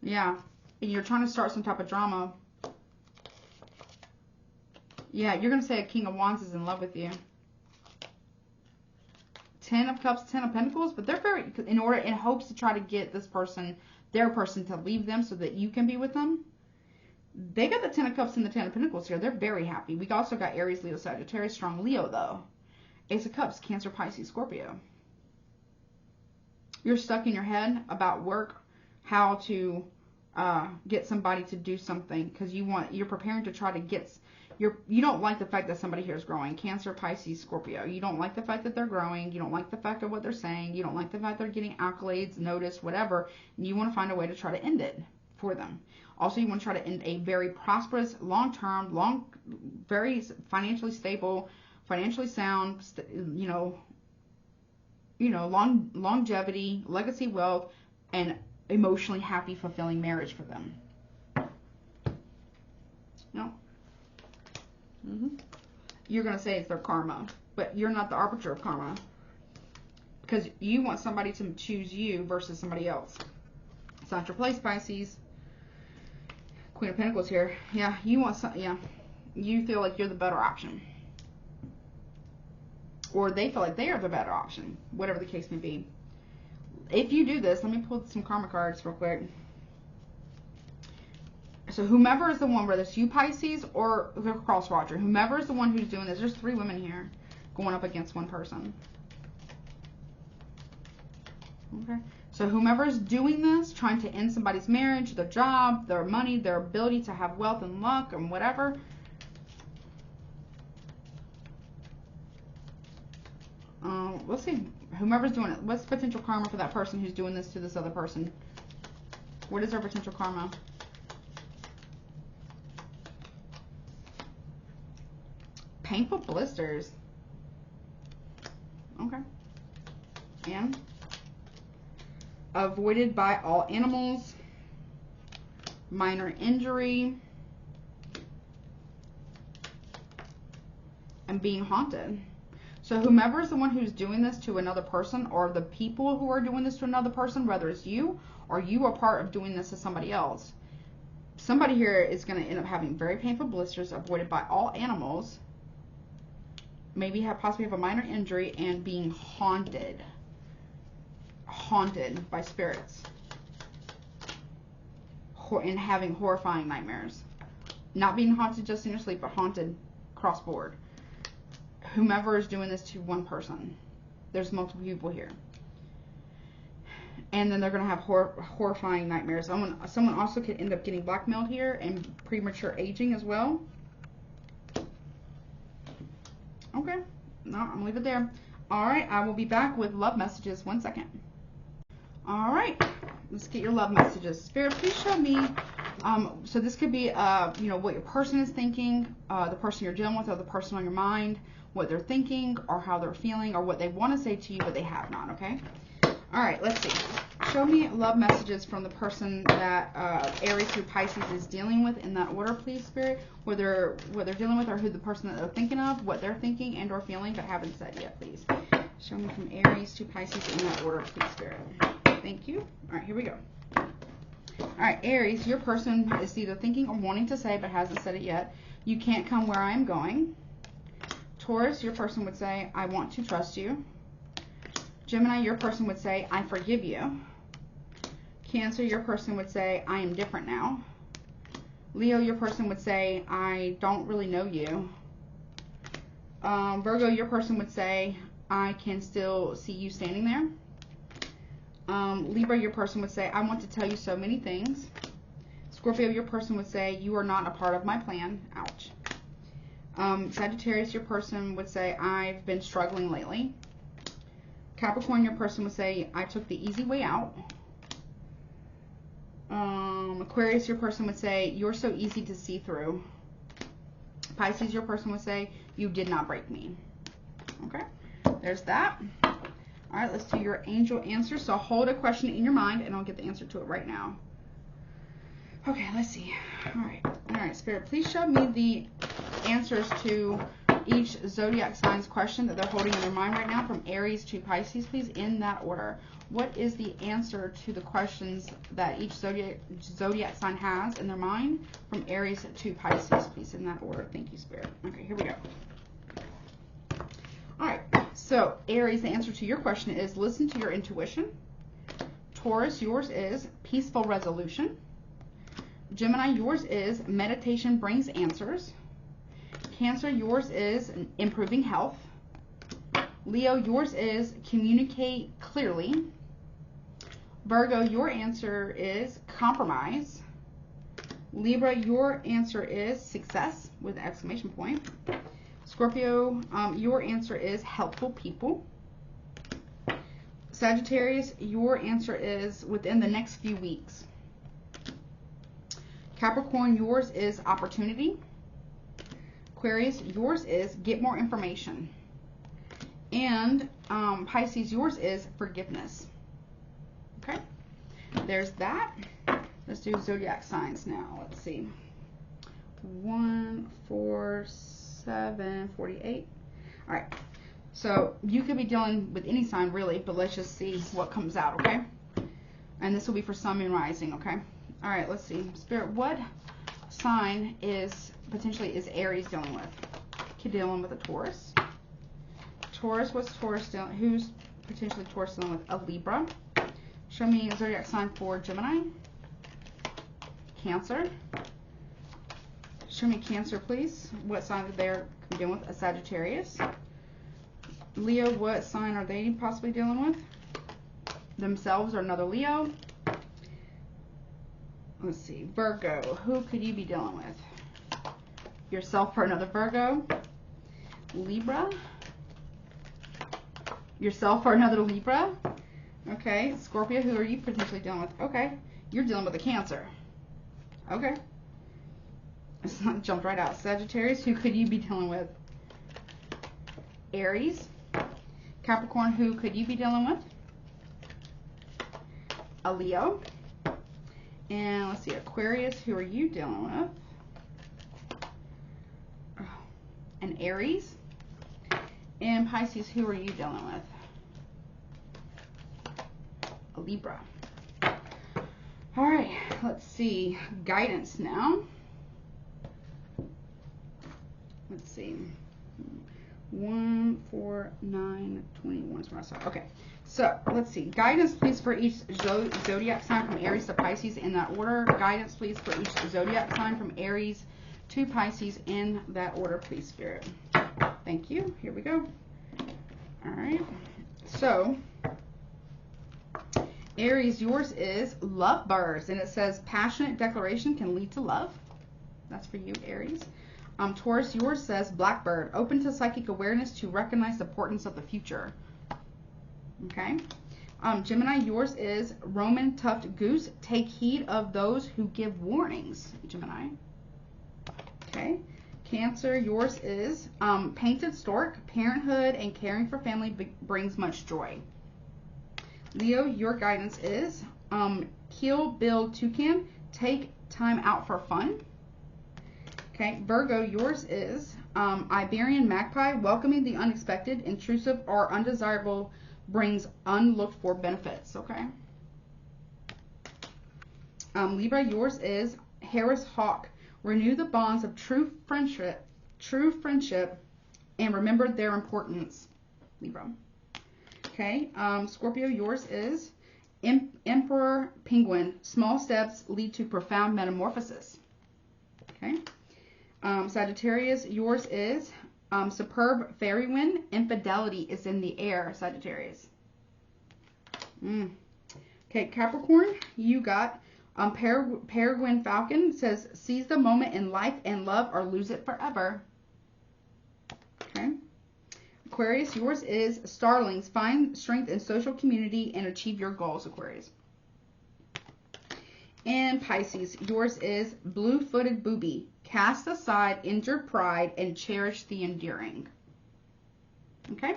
Yeah. And you're trying to start some type of drama. Yeah, you're going to say a King of Wands is in love with you. 10 of Cups, 10 of Pentacles, but they're very, in hopes to try to get this person, their person, to leave them so that you can be with them. They got the 10 of Cups and the 10 of Pentacles here. They're very happy. We also got Aries, Leo, Sagittarius, strong Leo though. Ace of Cups, Cancer, Pisces, Scorpio. You're stuck in your head about work, how to get somebody to do something because you're preparing to try to get. You don't like the fact that somebody here is growing. Cancer, Pisces, Scorpio. You don't like the fact that they're growing. You don't like the fact of what they're saying. You don't like the fact they're getting accolades, notice, whatever. And you want to find a way to try to end it for them. Also, you want to try to end a very prosperous, long-term, very financially stable, financially sound, longevity, legacy, wealth, and emotionally happy, fulfilling marriage for them. No. You're going to say it's their karma, but you're not the arbiter of karma because you want somebody to choose you versus somebody else. It's not your place, Pisces. Queen of Pentacles here. Yeah, you want some. Yeah, you feel like you're the better option, or they feel like they are the better option. Whatever the case may be. If you do this, let me pull some karma cards real quick. So whomever is the one, whether it's you, Pisces, or the cross watcher, whomever is the one who's doing this, there's 3 women here going up against one person. Okay. So whomever is doing this, trying to end somebody's marriage, their job, their money, their ability to have wealth and luck and whatever. Let's see. Whomever's doing it, what's the potential karma for that person who's doing this to this other person? What is their potential karma? Painful blisters. Okay. And avoided by all animals. Minor injury. And being haunted. So whomever is the one who's doing this to another person, or the people who are doing this to another person, whether it's you or you are part of doing this to somebody else, somebody here is going to end up having very painful blisters, avoided by all animals, maybe possibly have a minor injury, and being haunted by spirits. and having horrifying nightmares. Not being haunted just in your sleep, but haunted cross board. Whomever is doing this to one person. There's multiple people here. And then they're going to have horrifying nightmares. Someone also could end up getting blackmailed here and premature aging as well. Okay. No, I'm going to leave it there. All right. I will be back with love messages. 1 second. All right. Let's get your love messages. Spirit, please show me. So this could be, you know, what your person is thinking, the person you're dealing with, or the person on your mind, what they're thinking, or how they're feeling, or what they want to say to you, but they have not. Okay. All right, let's see. Show me love messages from the person that Aries through Pisces is dealing with in that order, please, Spirit. What they're dealing with, or who the person that they're thinking of, what they're thinking and or feeling, but haven't said yet, please. Show me from Aries to Pisces in that order, please, Spirit. Thank you. All right, here we go. All right, Aries, your person is either thinking or wanting to say, but hasn't said it yet. You can't come where I am going. Taurus, your person would say, I want to trust you. Gemini, your person would say, I forgive you. Cancer, your person would say, I am different now. Leo, your person would say, I don't really know you. Virgo, your person would say, I can still see you standing there. Libra, your person would say, I want to tell you so many things. Scorpio, your person would say, you are not a part of my plan. Ouch. Sagittarius, your person would say, I've been struggling lately. Capricorn, your person would say, I took the easy way out. Aquarius, your person would say, you're so easy to see through. Pisces, your person would say, you did not break me. Okay, there's that. All right, let's do your angel answer. So hold a question in your mind, and I'll get the answer to it right now. Okay, let's see. All right, Spirit, please show me the answers to each zodiac sign's question that they're holding in their mind right now, from Aries to Pisces, please, in that order. What is the answer to the questions that each zodiac sign has in their mind, from Aries to Pisces, please, in that order? Thank you, Spirit. Okay, here we go. All right, so Aries, the answer to your question is listen to your intuition. Taurus, yours is peaceful resolution. Gemini, yours is meditation brings answers. Cancer, yours is improving health. Leo, yours is communicate clearly. Virgo, your answer is compromise. Libra, your answer is success with an exclamation point. Scorpio, your answer is helpful people. Sagittarius, your answer is within the next few weeks. Capricorn, yours is opportunity. Aquarius, yours is get more information. And Pisces, yours is forgiveness. Okay, there's that. Let's do zodiac signs now. Let's see. 1, 4, 7, 48. All right, so you could be dealing with any sign really, but let's just see what comes out, okay? And this will be for Sun and Rising, okay? All right, let's see. Spirit, what sign is potentially Aries dealing with? Dealing with a Taurus. Taurus, what's Taurus dealing? Who's potentially Taurus dealing with? A Libra. Show me a zodiac sign for Gemini. Cancer. Show me Cancer, please. What sign are they dealing with? A Sagittarius. Leo, what sign are they possibly dealing with? Themselves or another Leo. Let's see. Virgo, who could you be dealing with? Yourself or another Virgo. Libra. Yourself or another Libra. Okay. Scorpio, who are you potentially dealing with? Okay. You're dealing with a Cancer. Okay. It's not jumped right out. Sagittarius, who could you be dealing with? Aries. Capricorn, who could you be dealing with? A Leo. And let's see, Aquarius, who are you dealing with? An Aries. And Pisces, who are you dealing with? A Libra. All right, let's see. Guidance now. Let's see. 1, 4, 9, 21 is where I saw. Okay. So let's see. Guidance, please, for each zodiac sign from Aries to Pisces in that order. Guidance, please, for each zodiac sign from Aries to Pisces in that order, please, Spirit. Thank you. Here we go. All right. So, Aries, yours is lovebirds, and it says passionate declaration can lead to love. That's for you, Aries. Taurus, yours says blackbird, open to psychic awareness to recognize the importance of the future. Okay. Gemini, yours is Roman tuft goose, take heed of those who give warnings, Gemini. Okay. Cancer, yours is painted stork, parenthood and caring for family brings much joy. Leo, your guidance is kill, build, toucan, take time out for fun. Okay, Virgo, yours is Iberian magpie, welcoming the unexpected, intrusive, or undesirable brings unlooked for benefits. Okay. Libra, yours is Harris hawk, renew the bonds of true friendship, and remember their importance. Libra. Okay. Scorpio, yours is Emperor penguin, small steps lead to profound metamorphosis. Okay. Sagittarius, yours is superb fairy wind, infidelity is in the air, Sagittarius. Okay, Capricorn, you got peregrine falcon, says seize the moment in life and love or lose it forever. Okay. Aquarius, yours is starlings, find strength in social community and achieve your goals, Aquarius. And Pisces, yours is blue-footed booby, cast aside injured pride and cherish the enduring. Okay.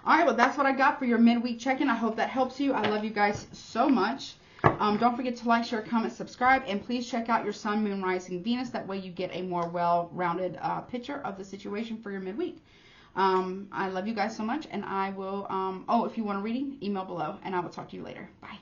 All right. Well, that's what I got for your midweek check-in. I hope that helps you. I love you guys so much. Don't forget to like, share, comment, subscribe, and please check out your Sun, Moon, Rising, Venus. That way you get a more well-rounded picture of the situation for your midweek. I love you guys so much, and I will, if you want a reading, email below, and I will talk to you later. Bye.